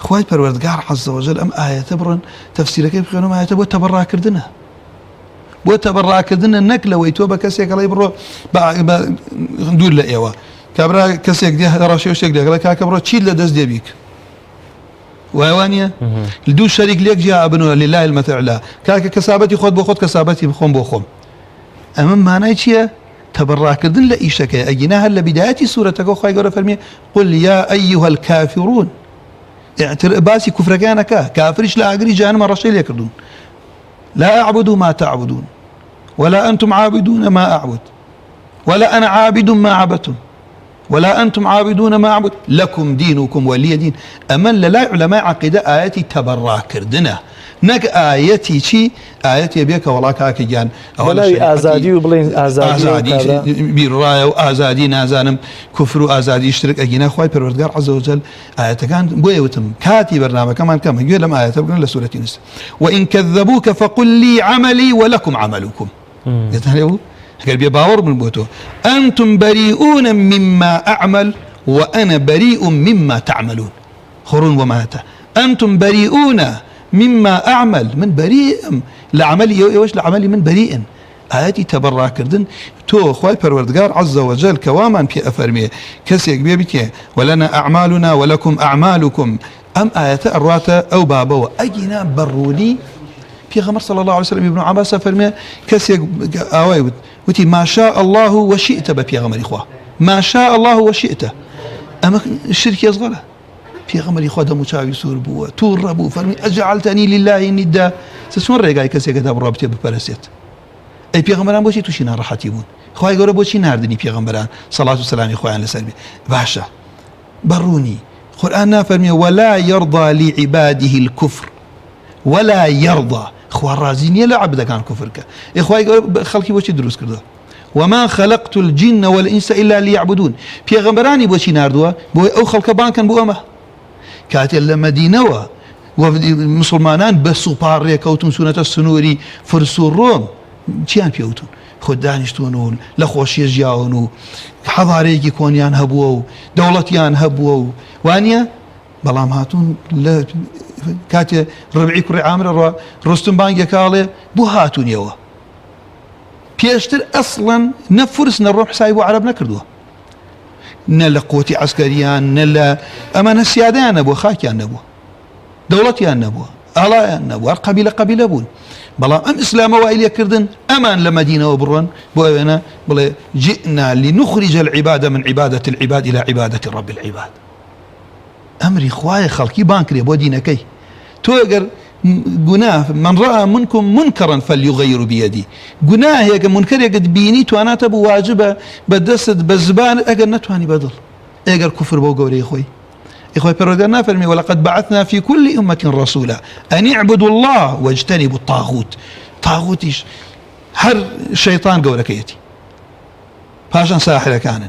خوای پەروەردگار عەزە وەجەل ئەم ئاەتە بڕن تەفسیرەکەی بخوێنم ئاەتە بۆ تەبەڕاکردنە بۆ تەبەڕاکردنە نەک لەوەی تۆ بە کەسێک ئەڵێ بڕۆ دوور لە ئێوە کابرا کەسێک دێ ڕاشێ شتێک دەگەڵە کاکە بڕۆ چیت لە دەست دێبیک وایوانە دوو شەریک لێک جیا ئەبنەوە لله المەثل الأعلى کاکە کەسابەتی خۆت بۆ خۆت کەسابەتی بخۆم بۆ خۆم ئەمە مانای چییە تەبەڕاکردن لە ئیشەکەی ئەگینا هەر لە بیدایەتی سوورەتەکە خوای گەورە فەرمێ قل يا أيها الكافرون باسی کوفرەکانەکە کافریش لە ئاگری جانمە ڕەشەی لێ کردوون لا أعبد ما تعبدون ولا أنتم عابدون ما أعبد ولا أنا عابد ما عبدتم ولا أنتم عابدون ما أعبد لكم دينكم ولي دين أمن لا علماء عقيدة آياتي تبرع كردنا نك آياتي شي آياتي بيك والله كاكي جان ولا آزادي وبلين آزادي بالراية وآزادي نازانم كفر وآزادي اشترك أجينا خواي پروردگار عز وجل آيات كان بويوتم كاتي برنامج كمان كم يقول لما آيات بقول لسورة يونس وإن كذبوك فقل لي عملي ولكم عملكم يتهلوا قال باور من بوتو أنتم بريئون مما أعمل وأنا بريء مما تعملون خرون وماتا أنتم بريئون مما أعمل من بريء لعملي يوش لعملي من بريء آياتي تبرع كردن تو خواي پروردگار عز وجل كوامان في أفرمي كسيك بيبكي ولنا أعمالنا ولكم أعمالكم أم آيات أرواتا أو بابا وأجنا بروني في غمر صلى الله عليه وسلم ابن عباس فرمي كسيك آواي وتي ما شاء الله وشئت بفي غمر إخوة ما شاء الله وشئت أما الشرك يصغره في غمر إخوة دمو شاوي سور بوا تور ربو فرمي أجعلتني لله ندا سسون رقاي كسيك دابو رابطة ببرسيت أي في غمران بوشي توشي نار راحتي بون خواهي قولة بوشي ناردني في غمران صلاة والسلام إخوة عن لسلمي باشا بروني قرآن فرمي ولا يرضى لعباده الكفر ولا يرضى خوا رازيني لا عبد كان كفرك إخوة خلقي بوشي دروس كردو وما خلقت الجن والإنس إلا ليعبدون في غمراني بوشي ناردوا بو أو خلق بانكن بو أمه كاتل لمدينة ومسلمانان بسو باري كوتون سنة السنوري فرسو الروم چیان پێوتون خۆ دانیشتون و لە خۆشیە ژیاون و حەضارەیەکی کۆنیان هەبووە و دەوڵەتیان هەبووە و وانە بەڵام هاتوون لە کاتێ ڕبعی کوڕی عامرە ڕستم بانگێکاڵێ بۆ هاتوونیەوە پێشتر ئەسڵەن نە فورس نە ڕۆم حسابی بۆ عەرەب نەکردووە نە لە قوتی عەسکەریان نە لە ئەمانە سیادەیان نەبووە خاکیان نەبووە دەوڵەتیان نەبووە ئاڵایان نەبووە هەر قەبیلە بوون بەڵام ئەم ئیسلامە وای لێکردن ئەمان لە مەدینەوە بڕۆن بۆ ئەوێنە بڵێ جئنا لنخرج العباد من عبادة العباد إلى عبادة رب العباد ئەمری خوایە خەڵکی بان کرێ بۆ دینەکەی تۆ ئەگەر گوناه من رأى منكم منكرا فليغير بيدي گوناهێکە منکرێکت بینی تواناتە بوو واجبە بە دەستت بە زبان ئەگەر نەتوانی بەدڵ ئەگەر کوفر بۆ گەورەی خۆی إخوة پروردگار فرمي ولقد بعثنا في كل أمة رسولا أن اعبدوا الله واجتنبوا الطاغوت طاغوتيش هر شيطان قولكيتي باشان ساحر كانن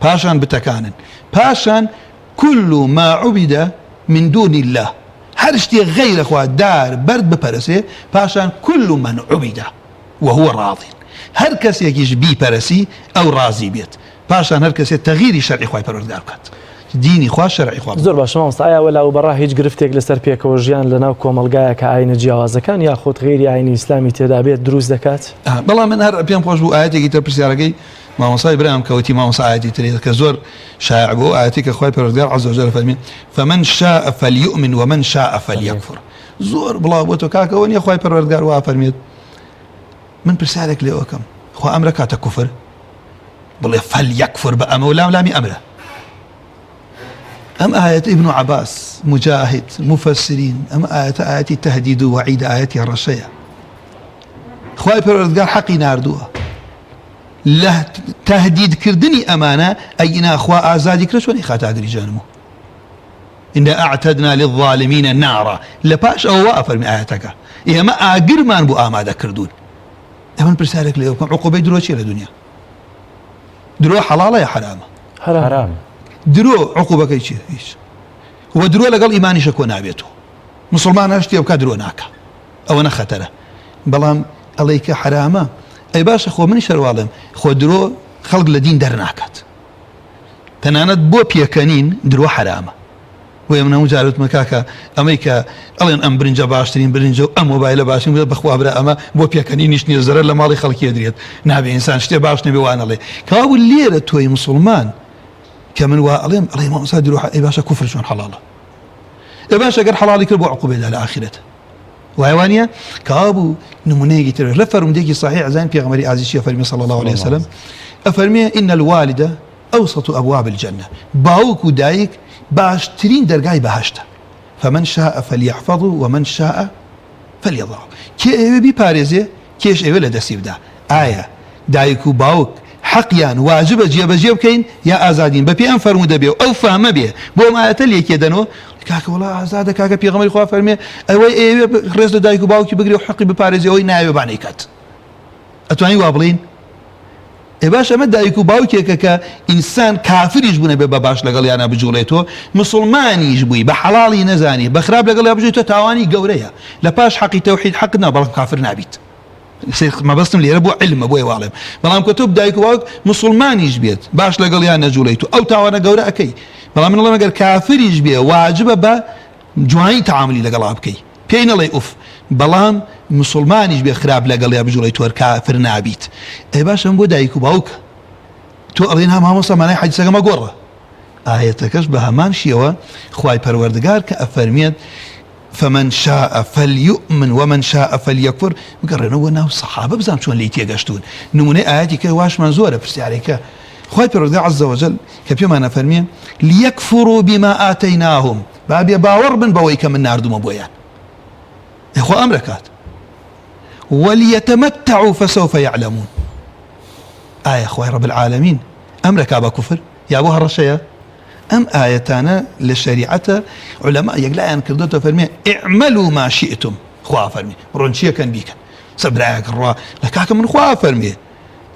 باشان بتكانن باشان كل ما عبد من دون الله هر اشتي غير أخوة دار برد ببرسي باشان كل من عبد وهو راض هر كسي يجيش بي برسي أو راضي بيت باشان هر كسي تغيير شرع إخوة پروردگار كات دینی خوا شرعی خوا زۆر باش مامۆستا ئایا وەلا و بەڕا هیچ گرفتێک لەسەر پێکەوە ژیان لەناو کۆمەلگایەکە ئاینە جیاوازەکان یا خۆت غیری ئاینی ئیسلامی تێدا بێت دروست دەکات بەڵام من هەر پێم خۆش بوو ئاەتێکی تر پرسیارەکەی مامۆسای برام کەوتی مامۆسا ئاەتی ترێت کە زۆر شایع بوو ئاەتی کە خوای پەروەردگار عەزە وجەل فەرمێ فمن شاء فليؤمن ومن شاء فليكفر زۆر بڵاو بۆ تۆ کاکەوە نییە خوای پەروەردگار وا فەرمێت من پرسیارێک لێ ئەوکەم خوا ئەمرە کاتە کوفر بڵێ فليكفر بە ئەمە و لامی ئەمرە أم آية ابن عباس مجاهد مفسرين أم آية التهديد وعيد آية الرشية خواهي پروردگار حقي ناردوها له تهديد كردني أمانة أينا أخوة آزادي كرشوني خاتا أقري جانمو إن أعتدنا للظالمين نارا لباش أو وافر من آياتك إيه ما أقر ما نبو آمادا كردون أمن برسالك ليوكم عقوبة دروشي لدنيا درو حلالة يا حرامة حرام درۆ عقوبەکەی چیە هیچ و درۆ لەگەڵ ئیمانیشە کۆ نابێتەوە مسلمان هەشتی بکات درۆ ناکە ئەوە نەخەتەرە بەڵام ئەڵێ کە حرامە ئەی باشە خۆ منی شەرواڵم خۆ درۆ خەڵک لە دین دەرناکات تەنانەت بۆ پێکەنین درۆ حرامە وێ من هەموو جارتمە کاکە ئەمەی کە ئەڵێن ئەم برنجە باشترین برنجە و ئەم مۆبایلە باشترین بەخوا برا ئەمە بۆ پێکەنینیش نییە زەرەر لە ماڵی خەڵکی دێت نابێ ئینسان شتێ باش نەبێ وانەڵێ کەوا بوو لێرە تۆی مسلمان کە من وا ئەڵێم ئەڵێ مامۆستا درۆ ئەی باشە کوفر چۆن حەڵاڵە ئەی باشە ئەگەر حەڵاڵی کرد بۆ عقوبەیدا لە ئاخرەت وایوانە کەوا بوو نمونەیەکی تر لە فەرمودێکی صحیح عزان پێغەمبەری ئازیزی فەرمی صلی الله عليه وسلم ئەفەرمێ إن الوالدة أوسط أبواب الجنة باوك و دایک باشترین دەرگای بەهەشتە فمن شاء فليحفظه ومن شاء فليضعه کێ ئێوە بیپارێزێ کێش ئێوە لە دەستی بدا ئایا دایک و باوک حەقیان واجبە جێبەجێ بکەین یا ئازادین بە پێ ئەم فەرموودە بێ و ئەو فامە بێ بۆ ئایەتە لێکێ دەنەوە کاکە وڵا ئازادە کاکە پێغەمبەری خوا فەرمێ ئەوەی ئێوە ڕێز لە دایک و باوکی بگرێ و حەقی بپارێزێ ئەوەی نایەوێ بانەیکات ئەتوانی وا بڵین ئێ باش ئەمە دایک و باوکێکە کە ئینسان کافریش بوونە بێ بە باش لەگەڵ یانە بجوڵێتەوە مسلمانیش بووی بە حەڵاڵی نەزانی بە خراپ لەگەڵ یا بژێتەوە تاوانی گەورەیە لە پاش حەقی تەوحید حەق نا بەڵام کافر نابیت مەبەستم لێرە بۆ علمە بۆی واڵێم بەڵام کە تۆ دایک و باوک مسلمانیش بێت باش لەگەڵ یان نەجوڵێت و ئەو تاوانە گەورە ئەەکەی بەڵام من ئەڵێم ئەگەر کافریش بێ واجبە بە جوانی تەعاملی لەگەڵا بکەی پێی نەڵێ ئوف بەڵام مسلمانیش بێ خراپ لەگەڵ یا بجوڵێت تۆ کافر نابیت ئەی باشم بۆ دایک و باوکە تۆ ئەڵێن هەم مامۆستا مانای حەدیسەکەمە گۆڕە ئاەتەکەش بە هەمان شێوە خوای پەروەردگار کە ئەفەرمێت فمن شاء فليؤمن ومن شاء فليكفر بگەڕێنەوە ناو سەحابە بزانم چۆن لی تێگەشتون نمونەی ئاەتی کە واشمان زۆرە پرسیارێکە خوای پەروەردگار عەزە وەجەل کە پێمان ئەفەرمێ ليكفروا بما آتيناهم بابێ باوەڕ بن بەوەی کە من ناردومە بۆیان خۆ ئەمرەکات وليتمتعوا فسوف يعلمون ئایا خوای رب العالمین ئەمرەکا بە کوفر یا بۆ هەڕەشەیە ئەم ئاەتانە لە شەریعەتە عولەما یەکلایان کردوتە فەرمێ اعملوا ما شئتم خوا فەرمێ ڕۆنچیەکەن بیکەن سەبرایەک ڕوا لە کاکە من خوا فەرمێ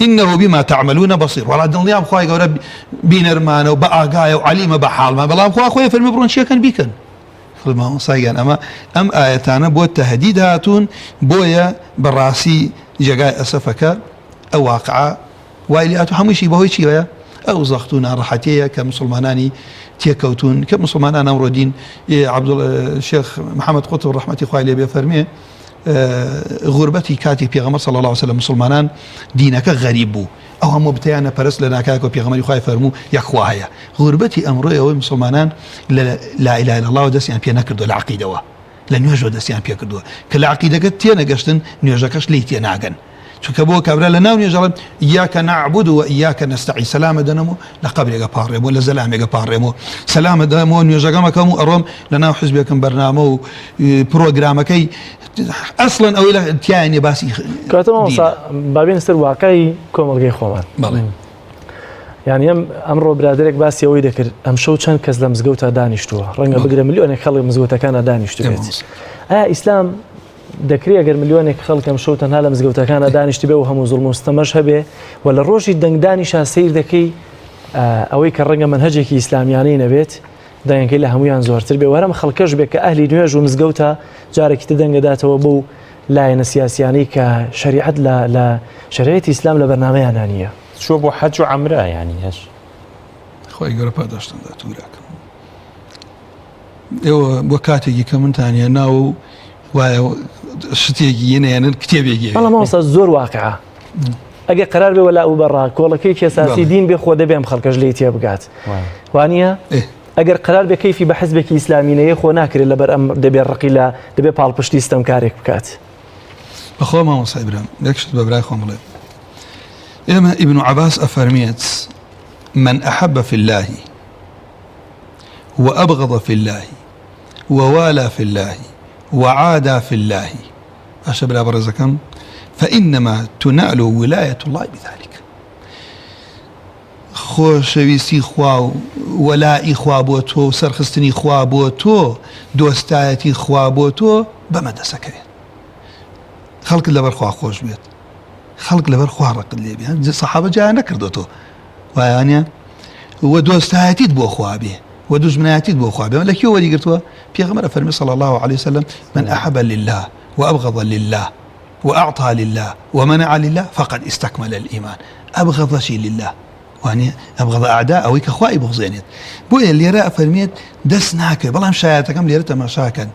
إنه بما تعملون بصير ولا دڵنیام خوای گەورە بینەرمانە و بە ئاگایە و عەلیمە بە حاڵمان بەڵام خوا خۆی فەرمێ بڕۆنچیەکەن بیکەن سایگان ئەمە ئەم ئاەتانە بۆ تەهدید هاتوون بۆیە بەڕاستی جێگای ئەسەفەکە ئەو واقعە وای لێ هاتوو هەمووشی بەهۆی چیوەیە ئەو زەخت و ناڕەحەتەیە کە مسلمانانی تێکەوتون کە مسلمانان ئەمڕۆ دین شێخ محەممەد قوتب ڕەحمەتی خوای لێ بێ فەرمێ غوربەتی کاتی پێغەمبەر صلی الله علیه وسلم مسلمانان دینەکە غەریب بوو ئەو هەموو بتیانە پەرست لە ناکایەوە پێغەمبەری خوای فەرموو یەکخوا هەیە غوربەتی ئەمڕۆی ئەوەی مسلمانان لە لا اله الا الله دەستیان پێ نەکردو لە عەقیدەوە لە نوێژەوە دەستیان پێ کردووە کە لە عەقیدەکە تێنەگەشتن نوێژەکەش لی تێ ناگەن چونکە بۆ کابرا لە ناو نوێژەڵێن ئیاکە نەعبود و ئیاکە نەستەعین سەلامە دەنەمەوە لە قەبرێکە پاڕێمەوە لە زەلامێکە پاڕێمەوە سەلامە دەمەوە نوێژەکەمەکەم و ئەڕۆم لە ناو حزبێکم بەرنامە و پرۆگرامەکەی ئەسڵەن ئەوەی لە تیانێ باسی بابێن سەر واقعی کۆمەڵگەی خۆمان یعنی ئەمڕۆ برادێک باسی ئەوەی دەکرد ئەم شەو چەند کەس لە مزگەوتە دانیشتووە ڕەنگە بگرە ملیۆنێک خەڵک مزگەوتەکانە دانیشتوێت ئایا ئیسلام دەکرێت ئەگەر ملیۆنێک خەڵکەم شەو تەنها لە مزگەوتەکانە دانیشتی بێ و هەموو زوڵم و ستەمەش هەبێ و لە ڕۆژی دەنگدانیشان سیر دەکەی ئەوەی کە ڕەنگە منهەجێکی ئیسلامیانەی نەبێت دەنگەکەی لە هەمویان زۆرتر بێ وەرەم خەڵکەش بێت کە ئەهلی نوێژ و مزگەوتە جارێکی تر دەنگەداتەوە بۆ لایەنە سیاسیانەی کە شریعەت لە شریعەتی ئیسلام لە بەرنامەیانە نییە شو بۆ حەج و عەمرە یعنی هەش خۆی گەورە پاداشتندا تووراکەم ئێوە بۆ کاتێکی کە منتانە ناو وایە شتێکی یەنێنن کتێبێکی بەڵام مامۆستا زۆر واقعە ئەگەر قەرار بێ وەلا ئەو بەڕا کۆڵەکەی ئەساسی دین بێ خۆ دەبێ ئەم خەڵکەش لێی تێ بگات وانە ئەگەر قەرار بێ کەیفی بە حیزبێکی ئیسلامینەیە خۆ ناکرێت لەبەر ئەم دەبێت ڕقی لە دەبێت پاڵپشتی ستەم کارێک بکات بەخۆ مامۆستا برام یەکشت بە برای خۆم بڵێ ئێمە ئیبن عەباس ئەفەرمێت من أحب في الله وأبغض في الله ووالى في الله وعادى في الله أشبه برزكم فإنما تنال ولاية الله بذلك خۆشەویستی خوا و وەلای خوا بۆ تۆ و سەرخستنی خوا بۆ تۆ دۆستایەتی خوا بۆ تۆ بەمە دەسەکەوێت خەڵک لەبەر خوا خۆش بێت خەڵک لەبەر خوا ڕقت لێ بێت سەحابە جایان نەکردوتەوە وایانە و دۆستایەتیت بۆ خوا بێ و دوژمنایەتیت بۆ خوا بێ لە کێ وەریگرتووە پێغەمبەر فەرمی صلى الله عليه وسلم من أحب لله وأبغض لله وأعطى لله ومنع لله فقد استكمل الإيمان أبغض شيء لله واني أبغض أعداء أو كخوائي بغزينيت بويا اللي رأى فرميت دس ناكر بلام شايتكم اللي رأى مشاكل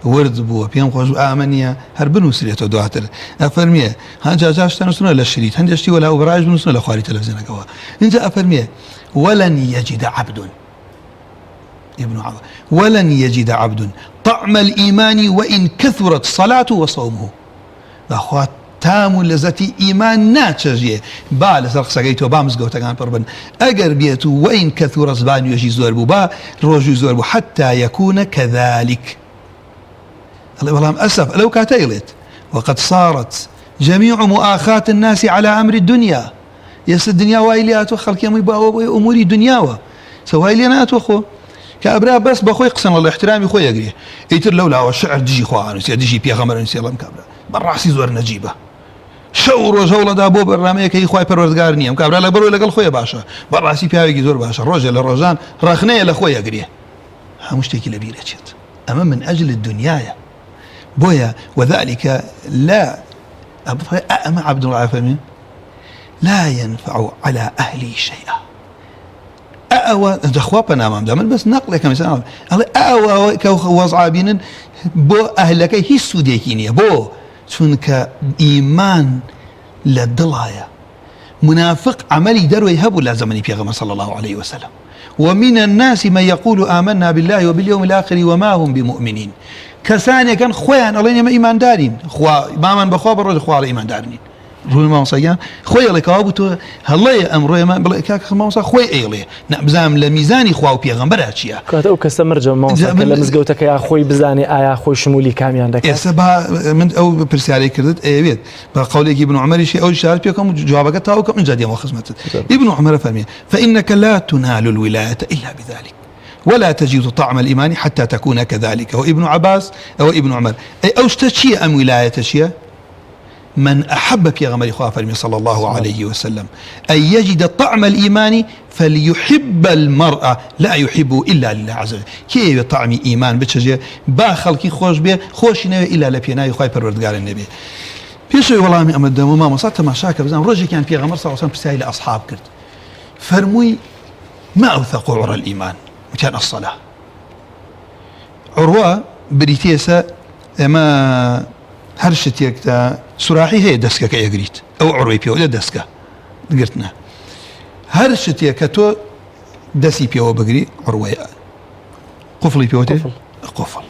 ورد بوا بيام خوش آمنية هربنو سريتو دواتر أفرميه هنجا جاش تنسونا للشريط هنجاشتي ولا أبراج بنسونا لخواري تلفزيون كوا انجا أفرميه ولن يجد عبد ابن عبد ولن يجد عبد طعم الإيمان وإن كثرت صلاته وصومه أخوات تام لذتي إيمان ناتشجيه با لسر قسەکەی تۆ با مزگەوتەکان پڕ بن ئەگەر بێت و وإن كثر زبان نوێژی زۆر بوو با ڕۆژی زۆر بوو حتى يكون كذلك بەڵام أسف لو كاتيلت وقد صارت جميع مؤاخاة الناس على أمر الدنيا يس الدنيا وايليات وخلق يمي أموري دنياوة سواي لينا أتوخو كابرا بس بخوي قسم الله احترامي خويا يقريه يتر لولا والشعر دجي خوانو دجي بيغمر نسي الله مكابرا براسي زور نجيبه شو ڕۆژ هەوڵەدا بۆ بەرنامەیەکەی خوای پەروەردگار نییە کابرا لە بەرەوەی لەگەڵ خۆی باشە بەڕاستی پیاوێکی زۆر باشە ڕۆژە لە ڕۆژان ڕخنەیە لە خۆی ئەگرێ هەموو شتێکی لە بیرەچێت ئەمە من ئەجل الدنیاە بۆیە وذلك لا أما عبد الله فمن لا ينفع على أهلي شيئا أأوى دخوا بنامام دامن بس نقل كم سنة أأوى كوزعابين بو أهلك هي سوديكينية بو چونك إيمان للدلايا منافق عملي درو يهب لا زمني بيغمر صلى الله عليه وسلم ومن الناس من يقول آمنا بالله وباليوم الآخر وما هم بمؤمنين كساني كان خوان الله يما إيمان دارين خوا ما من بخوا برج خوا على إيمان دارين روي ما وصيان خويا لك أبوتو هلا يا أمر ما بلا كاك ما وصى خويا إيلي نبزام لميزاني خوا وبيغمبر هاتشيا كاتو كسمر جمع وصى كلا مزجوتك يا أخوي بزاني آيا أخوي شمولي كامي عندك سبها من أو برسالة كردت بيت بقولك ابن عمر شيء أو شارب بيكم جوابك تاوكم من جديا وخزمته ابن عمر فرمي فإنك لا تنال الولاية إلا بذلك ولا تجد طعم الإيمان حتى تكون كذلك وابن عباس أو ابن عمر أو اشتشي أم ولاية شيء من أحب في غمر خوافر صلى الله عليه وسلم أن يجد طعم الإيمان فليحب المرأة لا يحب إلا لله عز وجل كيف طعم إيمان بتشجع باخلكي خوش به خوش نوي إلا لبيناي خوي پروردگار النبي بيشوي والله من أمد وما مصات ما شاكر بزام رجع كان في غمر صلى الله عليه وسلم بسائل أصحاب كرت فرموي ما أوثق عرى الإيمان وكان الصلاة عروة بريتيسا ما هرشتيك تا سراحي هي دسكة كي يقريت أو عروي بيو ولا دسكة قلتنا هرشتيك تو دسي بيو بقري عروي قفلي بيوتي قفل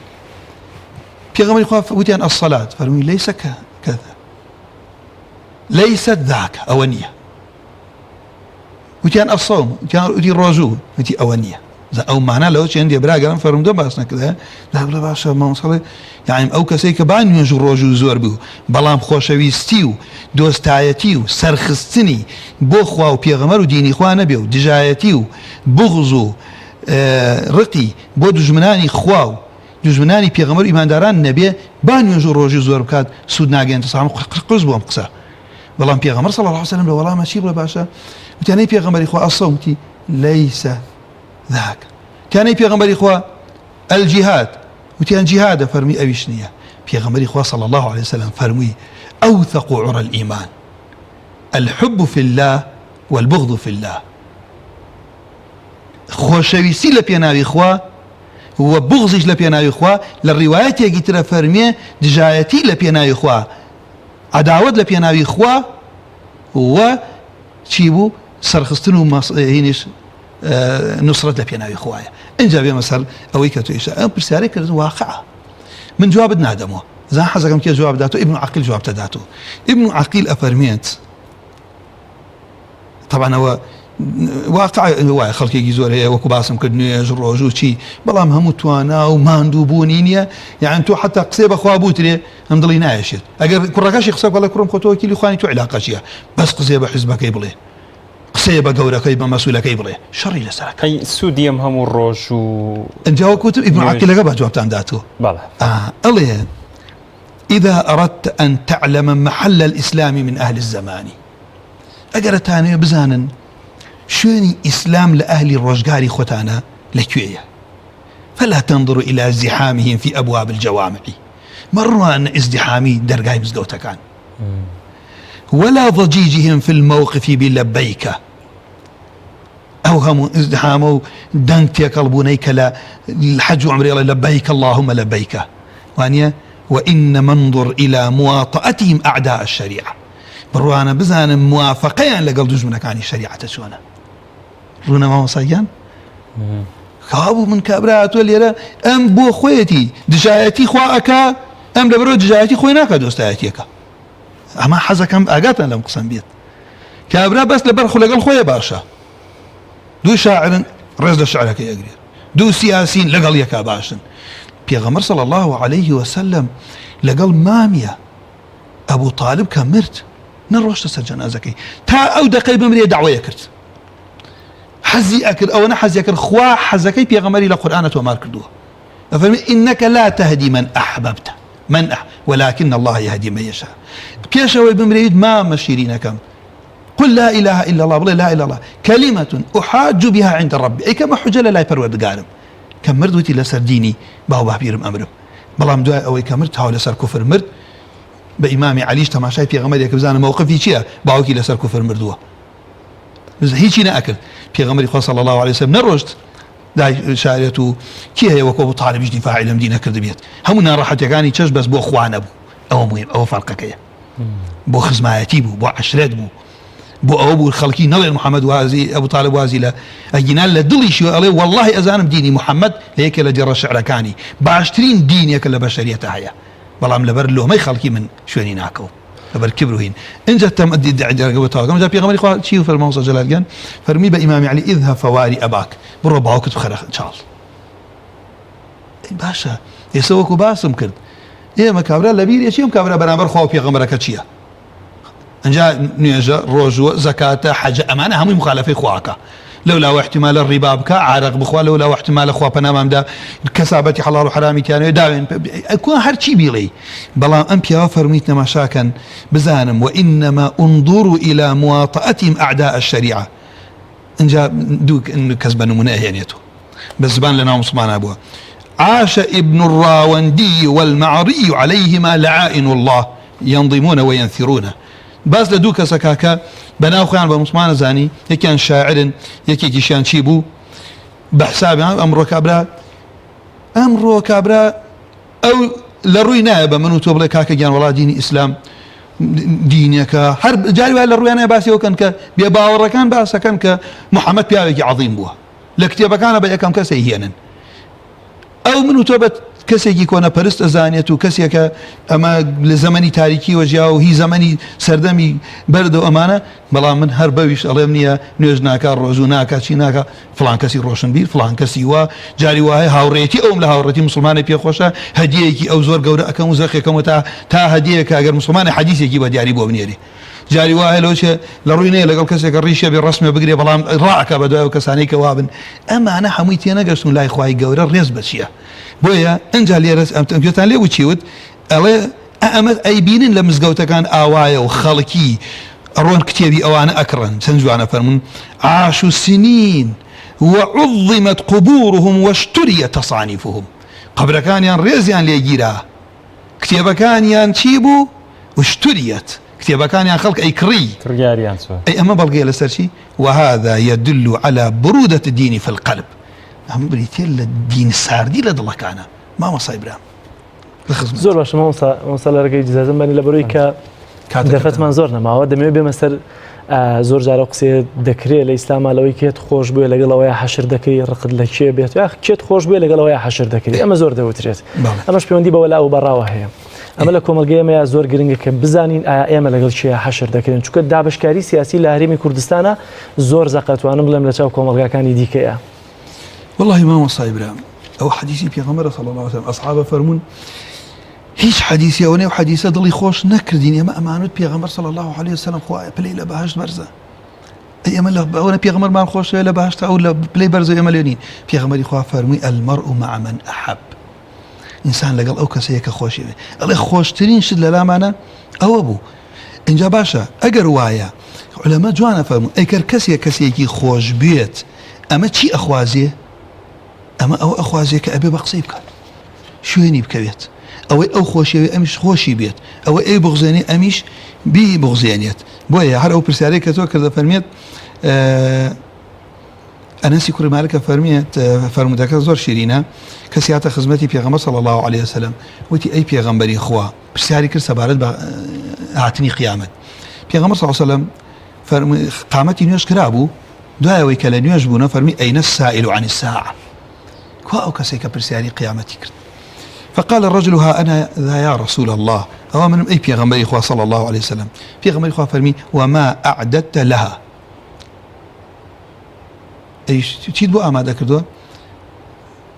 بيغمر يخاف وتيان الصلاة فرمي ليس كذا ليست ذاك أونية وتيان الصوم وتيان الرجوع وتي أونية أو معناه لو شيء عندي براجع فرم دو بس نكذا لا بلا باشا ما وصل يعني أو كسيك بان ينجر رجو زور به بلام خوشويستيو دوستايتيو سرخستني بخوا وبيغمر وديني خوانا بيو دجايتيو بغزو رقي بودو جمناني خواو دجمناني بيغمر إيمان داران نبي بان ينجر رجو زور بكاد سود ناقين تصام قرز بوم قصة بلام بيغمر صلى الله عليه وسلم ولا ما شيء بلا باشا وتاني بيغمر إخوا الصومتي ليس ذاك كان بيغمبر إخوة الجهاد وتيان جهاد فرمي أبيشنية بيغمبر إخوة صلى الله عليه وسلم فرمي أوثق عرى الإيمان الحب في الله والبغض في الله خوشويسي لبيناوي إخوة هو بغضش لبيناوي إخوة للروايات يجي فرمي دجايتي لبيناوي إخوة عداوة لبيناوي إخوة هو تشيبو سرخستنو هينش نصرة لبيناوي خوايا إن جاب مثل أويك تويش أنا برسالة كذا واقعة من جواب نادمه زين حزكم كي جواب داته ابن عقيل جواب تداته ابن عقيل أفرميت طبعا هو واقع هو خلقي جزور هي وكباسم كدني يجرو جوشي بلام هموتوانا وماندوبونينيا يعني تو حتى قصيبه خوابوتري همضلي نايشت اگر كركاش يخسب ولا كرم خطوه كي خواني تو علاقه شيا بس قصيبه حزبك يبلي قصيبه قورك يبقى مسؤولك يبلي شري لسرك اي سوديم هم الروج و انت هو كتب ابن عقيل قبل جواب تانداته بله الله اذا اردت ان تعلم محل الاسلام من اهل الزمان اگر تاني بزانن شوێنی ئیسلام لە ئەهلی ڕۆژگاری خۆتانە لەکوێیە فلا تنظر إلى ازدحامهم في أبواب الجوامع مڕوان ازدحامی دەرگای مزگەوتەکان ولا ضجيجهم في الموقف بلبيك أو هم ازدحام دنك تيكالبونيك الحج وعمري لبيك اللهم لبيك وانيا وإن منظر إلى مواطأتهم أعداء الشريعة بڕوانە بزانم موافقەیان لەگەڵ دوژمنەکانی شریعەتە چۆنە ڕوونە مامۆساییان کابوو من کابرا تۆ لێرە ئەم بۆ خۆیەتی دژایەتی خوا ئەکا ئەم لەبەرەوە دژایەتی خۆی ناکات دۆستایەتیەکە ئەمە حەزەکەم ئاگاتان لەم قسەم بێت کابرا بەس لەبەر خۆ لەگەڵ خۆیە باشە دوو شاعرن ڕێز لە شعرەکە یەکگرێت دوو سیاسین لەگەڵ یەکا باشن پێغەمبەر صلی الله عليه وسلم لەگەڵ مامیە ئەبوو طالب کە مرد نەڕۆشتە سەر جەنازەکەی تا ئەو دەقەی بمرێ داوایە کرد حەزی ئەکرد ئەوە نەحەزی ئەکرد خوا حەزەکەی پێغەمبەری لە قورئانە تۆمار کردووە ئەفەرمێ ئینەکە لا تهدی من ئەحبەبتە ولكن الله يهدي من يشاء پێشەوەی بمرێت مامە شیرینەکەم قل لا إله إلا الله بڵێ لا إله إلا الله كلمة أحاج بها عند ربي ئەی کەمە حوجە لە لای پەروەردگارم کە مرد وتی لەسەر دینی باو باپیرم ئەمرم بەڵام دوای ئەوەی کە مرد هاو لەسەر کوفر مرد بە ئیمامی عەلیش تەماشای پێغەمبەرێک بزانە موقفی چییە باوکی لەسەر کوفر مردووە هیچی نەئەکرد پێغەمبەری خوا صلی الله عليه وسلم نەڕۆشت دای شارێت و کی هەیە وەکو طالبیش دیفاعی لەم دینە کرد بێت هەموو ناڕەحەتیەکانی چەش بەس بۆ خوا نەبوو ئەوە مهم ئەوە فەرقەکەیە بۆ خزمایەتی بوو بۆ عەشرەت بوو بۆ ئەوە بوو خەڵکی نەڵێن محەممەد وازی ئەبوو طالب وازی لە ئەگینان لە دڵیشی ئەڵێ والله ئەزانم دینی محەممەد لە یەکێ لە جێڕە شعرەکانی باشترین دینێکە لە بەشەریەتە هەیە بەڵام لەبەر لۆمەی خەڵکی من شوێنی ناکەوت لەبەر کبروهین اینجا تەمەدی دەرگەوتەوە جا پێغەمبەری خوا چی فەرماوە جەلالگیان فەرمی بە ئیمامی عەلی اذهب فواری ئەباک بڕۆ باوکت بخەرە چاڵ باشە ئێستا وەکو باسم کرد ئێمە کابرا لەبیر ئەچی ئەم کابرا بەرامبەر خوا و پێغەمبەرەکە چییە ئەنجا نوێژە ڕۆژوە زەکاتە حەجە ئەمانە هەمووی مخالفەی خواکە لولا احتمال الربا بك عارق بخوا لولا احتمال اخوا بنام دا كسابتي حلال وحرامي كانوا داوين اكون هرشي بيلي بلام ام بيا فرميتنا ما شاكن بزانم وانما انظروا الى مواطأتهم اعداء الشريعه انجا دوك انه كسبان مناهينيته بزبان لنا مسلمان ابوها عاش ابن الراوندي والمعري عليهما لعائن الله ينظمون وينثرون باز لدوك سكاكا بناو خيان بمسلمان زاني يكان شاعر يكي شان شيبو بحساب امرو كابرا او لروي نائب منو توبل كاكا جان والله ديني اسلام دينك حرب جاري ولا لروي انا باسي وكان ك بيباور كان باس كان ك محمد بياوي عظيم بوها لكتيبه كان بيكم كسيهنن او منو توبت کەسێکی کۆنە پەرست ئەزانێت و کەسێکە ئەمە لە زەمەنی تاریکی وەژیا و هی زەمەنی سەردەمی بەردە ئەمانە بەڵام من هەر بەویش ئەڵێم نییە نوێژ ناکە ڕۆژوو ناکە چی ناکە فڵان کەسی ڕۆشنبیر فڵان کەسی وە جاری وایە هاوڕێتی ئەوم لە هاوڕێتی مسلمانی پێخۆشە هەدیەیەکی ئەو زۆر گەورە ئەەکەم و زەخێکەمەوە تا هەدیەیەکە ئەگەر مسلمانی حەدیثێکی بە دیاری بۆ بنێری جاری وایە لەوچێ لە ڕووی نەیە لەگەڵ کەسێکە ڕیشە بێ ڕسمێ بگرێ بەڵام ڕائەکە بە دوای و کەسانەی کە وابن ئەمانە هەمووی تێنەگەشتون لای خوای گەورە ڕێز بە چییە بۆیە ئەنجا لێرە ئەمپێتان لێ وچیوت ئەڵێ ئەمە ئەیبینن لە مزگەوتەکان ئاوایە و خەڵکی ڕۆن کتێبی ئەوانە ئەکڕن چەند جوانە فەرمون عاش سنین وعظمت قبورهم واشتريت تصانيفهم قبرەکانیان ڕێزیان لێگیرا کتێبەکانیان چی بوو واشتريت کتێبەکانیان خەڵک ئەیکڕی ئەی ئەمە بەڵگەیە لەسەر چی وهذا يدل على برودة الدين في القلب ئەم بریتێ لە دین ساردی لە دڵەکانە مامۆسای برام زۆر باشە مامۆستا لەرگەی جزازم بەنی لە بەرەوەی کە دەفەتمان زۆر نەماوە دەمەوێت بێمە سەر زۆر جارە قسێ دەکرێت لە ئیسلاما لەوەی کێت خۆش بووە لەگەڵەوەی حەشر دەکەی ڕقت لە کێ بێت یا کێت خۆش بووە لەگەڵەوەی حەشر دەکەی ئەمە زۆر دەوترێت ئەمەش پەیوەندی بەوە لاو بەڕاوە هەیە ئەمە لە کۆمەلگەیەمەیە زۆر گرنگە کە بزانین ئایا ئێمە لەگەڵ چیە حەشر دەکرێن چونکە دابشکاری سیاسی لە هەرێمی کوردستانە زۆر زەقەتوانم بڵێم لە چاو کۆمەلگاکانی دیکەیە والله مامۆسای برام ئەو حەدیثی پێغەمبەر صلی الله علیه وسلم ئەصحابە فەرمون هیچ حەدیثی ئەوە نێ و حەدیثە دڵی خۆش نەکردین ئێمە ئەمانوت پێغەمبەر صلی الله علیه وسلم خوایە پلەی لە بەهەشت بەرزە ئێمە ئەوە پێغەمبەرمان خۆشەوە لە بەهەشت ئەو لە پلەی بەرزە ئێمە لێ نین پێغەمبەری خوا فەرمووی المرء مع من أحب ئینسان لەگەڵ ئەو کەسەیە کە خۆشی بێ ئەڵێ خۆشترین شت لە لامانە ئەوە بوو اینجا باشە ئەگەر وایە علەما جوانە فەرموون ئەیکەر کەسێکی خۆش بێت ئەمە چی ئەخوازیێ؟ ئەمە ئەو ئەخوازیە کە ئەبێ بە قسەی بکات شوێنی بکەوێت ئەوەی ئەو خۆشیەوێ ئەمیش خۆشی بێت ئەوە ئەی بغزێنێ ئەمیش بی بغزێنێت بۆیە هەر ئەو پرسیارەی کە تۆ کردە فەرمێت ئەنەسی کوڕی مالکە فەرمێت فەرمودەکە زۆر شیرینە کەسی هاتە خزمەتی پێغەمبەر صلی الله عليه وسلم وتی ئەی پێغەمبەری خوا پرسیاری کرد سەبارەت بە هاتنی قیامەت پێغەمبەر صلی الله عليه وسلم قامەتی نوێژ کرابوو دوایەوەی کە لە نوێژ بوونە فەرمی ئەینە السائل عن الساعة کوا ئەو کەسێک کە پرسیاری قیامەتی کرد فقال الرجل ها أنا ذا يا رسول الله أو من أي بيغمبري إخوة صلى الله عليه وسلم بيغمبري إخوة فرمي وما أعددت لها أي تشيد بو أما ذكر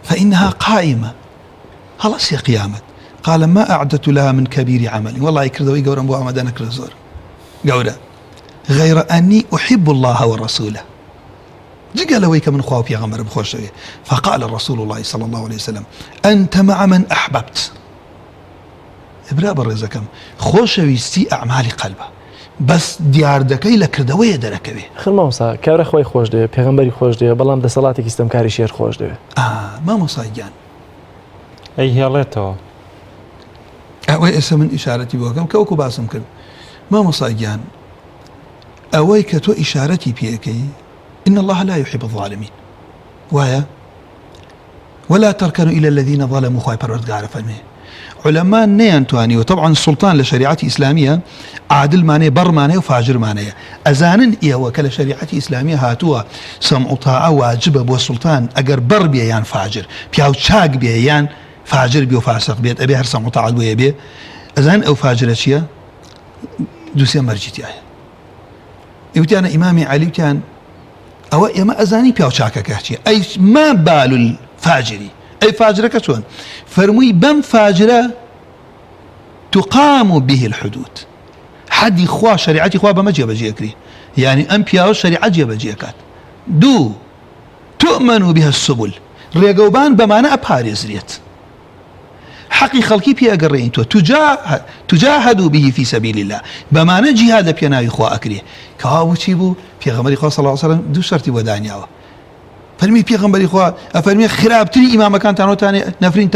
فإنها قائمة خلاص يا قيامة قال ما أعددت لها من كبير عمل والله يكردوا يقولون بو أما دانا كرزور قولا غير أني أحب الله ورسوله قال ويك من خواه بيغمبر بخوش فقال الرسول الله صلى الله عليه وسلم أنت مع من أحببت إبراء برزكم خوش ويستي أعمال قلبه بس ديار دكي لكردوية دركبه خير مامسا كابرا خوي خوش دي بيغمبري خوش دي بلام دسالاتك استمكاري شير خوش دي مامسا جان أي هياليتو أوي اسم إشارتي بوكم كوكو باسم كرد مامسا جان أوي كتو إشارتي بيكي إن الله لا يحب الظالمين ويا ولا تركنوا إلى الذين ظلموا خواي پروردگار فرمي علماء نيانتواني وطبعا السلطان لشريعة إسلامية عادل ماني بر ماني وفاجر ماني أزانن إيه وكل شريعة إسلامية هاتوا سمع طاعة واجبة بو السلطان أجر بر بيه يان فاجر بياو شاق بيه يان فاجر بيه وفاسق بيه أبي هر سمع طاعة بيه بيه أزان أو فاجر أشياء دوسيا مرجتي آية يوتيانا إمامي علي يوتيان أو يما أزاني بياو شاكا كهتي أي ما بال الفاجري أي فاجرة كشون فرمي بم فاجرة تقام به الحدود حد إخوة شريعتي إخوة بمجي بجيكري يعني أم بياو شريعة بجيكات دو تؤمن بها السبل ريقوبان بمعنى أبهاريز ريت حقي خلقي بي أقرين تجاهدوا به في سبيل الله بمعنى جهاد بينا إخوة أكري كاو تشيبو بيغمبري إخوة صلى الله عليه وسلم دو شرطي ودانياوه فرمي بيغمبري إخوة أفرمي خرابتري إمام كان تانو تاني نفرين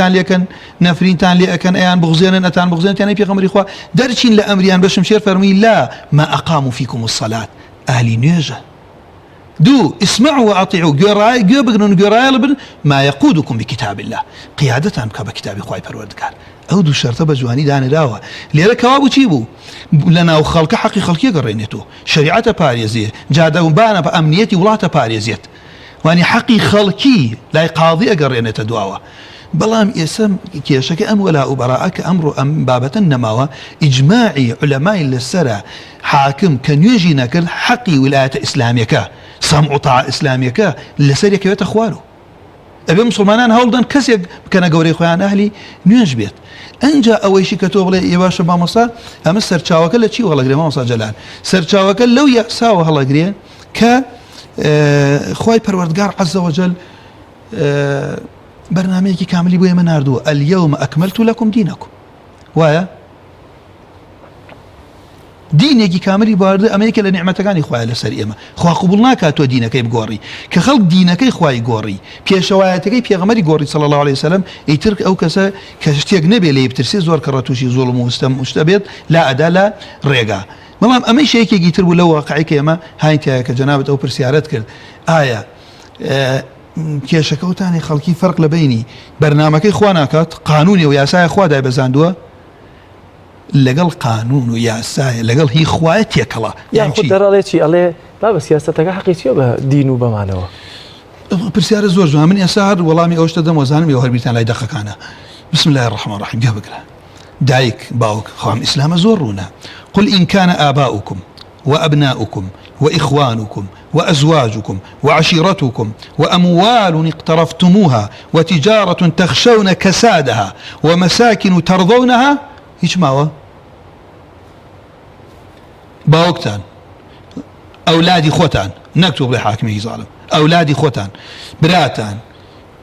تان ليكن أيان بغزينا أتان بغزينا تاني بيغمبري إخوة درشين لأمريان بشمشير فرمي لا ما أقاموا فيكم الصلاة أهلي نيجة دو اسمعوا وأطيعوا قراي قبقنون قراي لبن ما يقودكم بكتاب الله قيادة بكتاب إخوة پروردگار أو دو شرطة بجواني داني راوة ليرا كوابو تشيبو لنا وخلق حقي خلقية قرينيتو شريعة باريزية جادة بانا بأمنيتي ولاة باريزيت واني حقي خلقي لا قاضي أقرينيت دواوة بلام اسم كيشك أم ولا أبراءك أمر أم بابة النماوة إجماعي علماء للسرع حاكم كان يجي نكر حقي ولاية إسلاميك سمع طاعة إسلاميك لسريك يتخوالو أبي مسلمان هولدن كسيك كان قوري خوان أهلي نيوش بيت أنجا أويشي كتوب لي يباشا بامصا أما سرچاوك اللي تشي والله قري مامصا جلال سرچاوك لو يأساوه الله قري ك خواي پروردگار عز وجل برنامجي كامل بويا من أردو اليوم أكملت لكم دينكم ويا دينك كامل بارد أمريكا لنعمتكاني خواي لسر إما خوا قبولناك تو دينك يبقوري كخلق دينك خواي قوري بيشواياتك بيغمري قوري صلى الله عليه وسلم يترك أو كسا كشتيق نبي اللي يبترسي زور كراتوشي ظلم ومستبيض لا أدا لا ريقا والله أمي شيء كي يتربوا لو واقعي كيما هاي انت كجنابة أو برسيارات كرد آية كيشكو تاني خلقي فرق لبيني برنامجي خواناكات قانوني وياساي خوا داي بزاندوا لقل قانون وياساي لقل هي خواتيك الله يعني خد درا ليش عليه لا بس سياستك حقيقية بدين وبمعنى برسيارة زور جوا من يسار والله مي أوشت دم وزانم يوهر بيتان لا يدقق أنا بسم الله الرحمن الرحيم جاب كلا دايك باوك خوام إسلام زورونا قل إن كان آباؤكم وأبناؤكم وإخوانكم وأزواجكم وعشيرتكم وأموال اقترفتموها وتجارة تخشون كسادها ومساكن ترضونها هيش ماوا باوكتان أولادي خوتان نكتب لي حاكمي ظالم أولادي خوتان براتان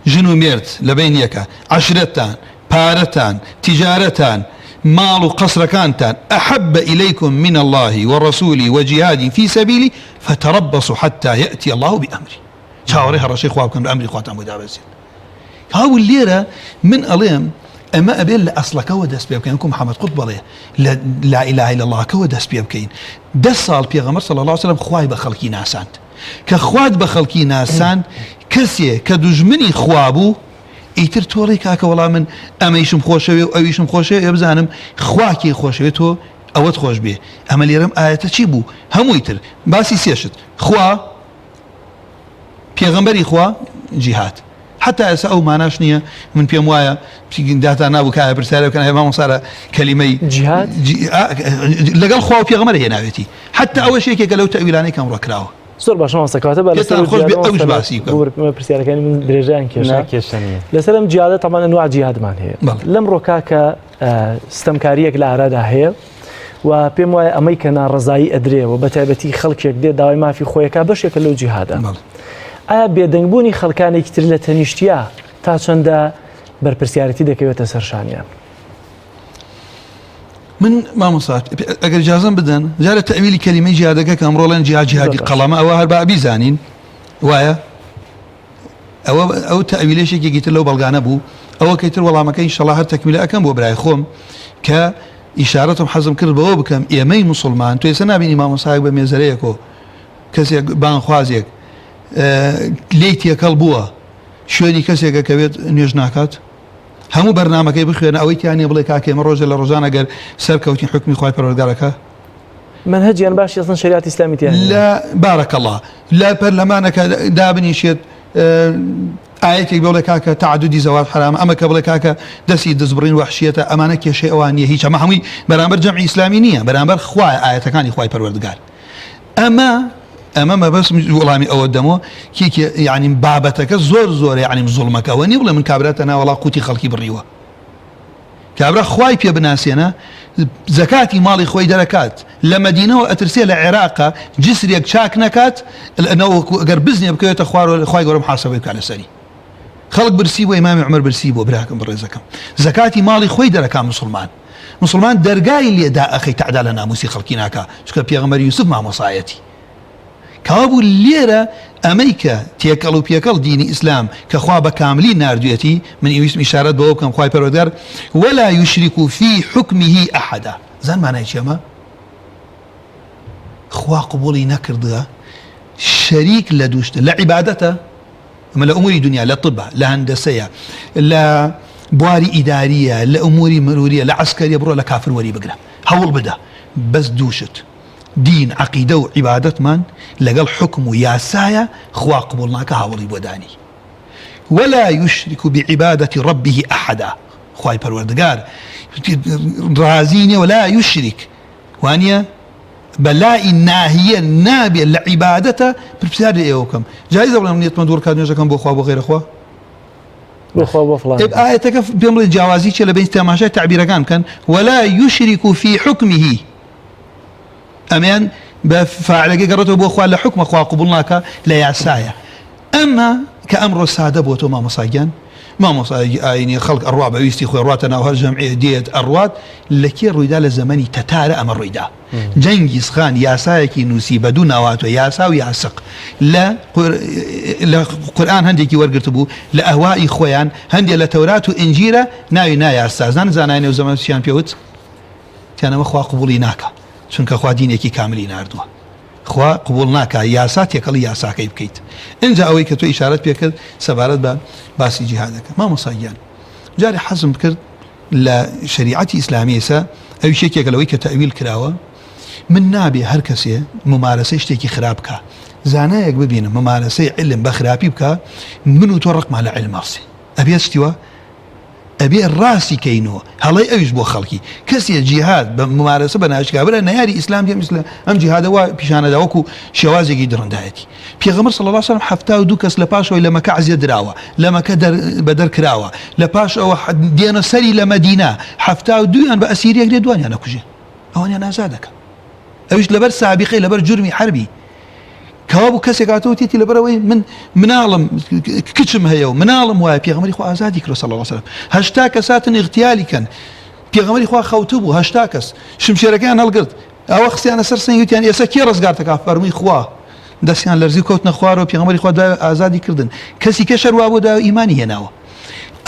جنو ميرت لبينيك عشرتان بارتان تجارتان مال قصر كانتان أحب إليكم من الله والرسول وجهاد في سبيلي فتربصوا حتى يأتي الله بأمري شاوريها الرشيخ وابكم بأمري خواتم مدابسين هاو الليرة من أليم أما أبين لأصلا كودس بيبكين كم محمد قطب عليه لا إله إلا الله كودس بيبكين دسال بيغمر صلى الله عليه وسلم خواي بخلقي ناسان كخوات بخلقي ناسان كسي كدجمني خوابو ئیتر تۆڵی کاکە وەڵام من ئەمەیشم خۆشەوێ و ئەویشم خۆشەوێ ێ بزانم خواکی خۆشەوێت تۆ ئەوەت خۆش بێ ئەمە لێرەم ئاەتە چی بوو هەمووی تر باسی سێشت خوا پێغەمبەری خوا جیهاد حتى ئێستا ئەو ماناش نییە من پێم وایە داتا نابوو کایە پرسیارە بکەن هێمام سارە کەلیمەی جیهاد لەگەڵ خوا و پێغەمبەر هێناوێتی حتى ئەوەش یەکێکە لەو تەویلانەی کەم ڕۆکراوە زۆر باش مامۆستاکەواتە بە لەسەر ئەوش باسی بکەم پرسیارەکانی من درێژیان ناکێشانیە لەسەرم جیهادە تەمانە نوع جیهادمان هەیە لەم ڕۆکاکە ستەمکاریەک لە ئارادا هەیە و پێم وایە ئەمەی کە ناڕەزایی ئەدرێەوە بە تایبەتی خەڵکێک دێ داوای مافی خۆیەکە بەشێکە لەو جیهادە ئایا بێدەنگبوونی خەڵکانێکی تر لە تەنیشتیا تا چەندە بەرپرسیارەتی دەکەوێتە سەرشانیان من مامۆستا ئەگەر جازم بدەن جارە تەویلی کەلیمەی جیهادەکە کە ئەمڕۆڵێن جیهادی قەڵەمە ئەوە هەر بە بیزانین وایە ئەو تەویلێشێکی تر لەو بەڵگانە بوو ئەوە کەیتر وەڵامەکە ئینشەڵا هەر تەکمیلە ئەەکەم بۆ برای خۆم کە ئیشارەتم حەزم کرد بەوە بکەم ئێمەی موسڵمان تو ێستا نبینی مامۆستایەک بە مێزەرەیەکۆ کەسێک بانخوازێک لێی تێکەڵ بووە شوێنی کەسێکە کەوێت نوێژ ناکات هەموو بەرنامەکەی بخوێنە ئەوەی تیانێ بڵێ کاکێمە ڕۆژە لە ڕۆژانە گەر سەرکەوتی حکمی خوای پەروەردگارەکە منهجیان باش ئەسڵەن شریعەتی ئیسلامیتیان لا بارەکە الله لە پەرلەمانەکە دابنیشێت ئاەتێک بڵێ کاکە تعدودی زەواج حرامە ئەمە کە بڵێ کاکە دەستی دەستبڕین وحشیەتە ئەمانە کێشەی ئەوان نییە هیچ ئەمە هەمووی بەرامبەر جەمعی ئیسلامی نییە بەرامبەر خوای ئاەتەکانی خوای پەروەردگار ئەمە مەبەس وەڵامی ئەوە دەمەوە کێکی یعنی بابەتەکە زۆر یعنی زوڵمەکەەوە نی بڵێ من کابراتە ناوەڵا قوتی خەڵکی بڕیوە کابرا خوای پێ بناسیێنە زەکاتی ماڵی خۆی دەرەکات لە مەدینەوە ئەترسێ لە عێراقا جسرێک چاک نەکات ئەگەر بزنێ بکەوێتە خوای گەورە محاسەبەی بکات لەسەری خەڵک برسی بۆ ئیمامی عومەر برسی بۆ براکەم بڕێزەکەم زەکاتی ماڵی خۆی دەرەکات مسلمان دەرگای لێدا ئەخەی تعدا لە ناموسی خەڵکی ناکا چکە پێغەمبەر یوسف مامۆسایەتی کابوو لێرە ئەمریکا تێکەڵ و پێکەڵ دینی ئیسلام کە خوا بە کاملی نردوێتی من ئیویستم ئیشارەت بەوە بکەم خوای پەروەردگار ولا یشرک فی حکمه ئەحەدا زان مانای چێمە خوا قبوڵی نەکردووە شەریک لە دووشتە لە عیبادەتە ئەمە لە ئوموری دنیا لە طبە لە هەندەسەیە لە بواری ئیداریە لە ئوموری مروریە لە عەسکەریە بڕۆ لە کافر وەری بگرە هەوڵ بدە بەس دووشت دین عقیدە و عیبادەتمان لەگەڵ حکم و یاسایە خوا قبول ناکە هاوڵی بۆ دانی ولا یشرک بعیبادەتی ربه ئەحەدا خوای پەروەردگار ڕازی نییە ولا یشرک وانە بەلای ناهیە نابێت لە عیبادەتە پرسیار لە ئێوە بکەم جایزە بڵێم نیەتمە دوور کات نوێژەکەم بۆ خوا بۆ غیرە خوا ئاەتەکە پێم بڵێ جیاوازی چێ لە بین تەماشای تعبیرەکان بکەن ولا یشرک فی حکمه ئەمیان بە فاعلەکە گەڕێتەوە بۆ خوا لە حکمە خوا قبول ناکە لە یاسایە ئەمە کە ئەمڕۆ سادە بۆ تۆ مامۆساگیان مامۆسای ئاینی خەڵک ئەڕوا بەویستی خۆی ڕاتە ناو هەر جەمعێ دێت ئەڕوات لەکێ ڕوویدا لە زەمەنی تەتارە ئەمە ڕوویدا جەنگیز خان یاسایەکی نووسی بە دوو ناواتوە یاسا و یاسق لە قورئان هەندێکی وەرگرت بوو لە ئەهوای خۆیان هەندێک لە تەورات و ئینجیلە ناوی نایاستا زانای نێو زەمانیان پێوت تیانەوە خوا قبوڵی ناکە چونکە خوا دینێکی کاملی ناردووە خوا قبول ناکە یاسا تێکەڵی یاساکەی بکەیت اینجا ئەوەی کە تۆ ئیشارەت پێ کرد سەبارەت بە باسی جیهادەکە مامۆساییان جارێ حەزم کرد لە شریعەتی ئیسلامیەسە ئەوی شێکێکە لەوەی کە تەویل کراوە من نابێ هەر کەسێ ممارەسەی شتێکی خراپ بکە زانایەک ببینم ممارەسەی علم بە خراپی بکە من و تۆ ڕقمان لە علم ئەڕسێ ئەبێ شتیوە ئەبێ ڕاستی کەینەوە هەڵی ئەویش بۆ خەڵکی کەسێ جیهاد بە ممارەسە بە ناشکا برە نەیاری ئیسلام ئەم جیهادەوە پیشانەدا وەکو شێوازێکی درڕندایەتی پێغەمبەر صلی الله علیه وسلم 72 کەس لە پاشەوەی لە مەکە عەزیە دراوە لە مەکە بەدەر کراوە لە پاش ئەوە دێنە سەری لە مەدینە 72 بە ئەسیریەک لێ دوانیان نەکوژێ ئەوانیان ئازادەکە ئەویش لەبەر سابقەی لەبەر جورمی حربی کەوا بوو کەسێک هاتەوەتێتی لەبەرەوەی من مناڵم کچم هەیە و مناڵم وایە پێغەمبەری خوا ئازادی کرد صلی الله علیه وسلم 80 کەساتن اغتیالی کەن پێغەمبەری خوا خەوتە بوو 80 کەس شمشێرەکەیان هەڵگرت ئەوە خستیانە سەر سنگ وتیان ئێستا کێ ڕزگارتەکە فەرمووی خوا دەستیان لەرزی کەوتنە خوارەوە پێغەمبەری خوا دوای ئازادی کردن کەسی کە شەروا بۆ دا ئیمانی هێناوە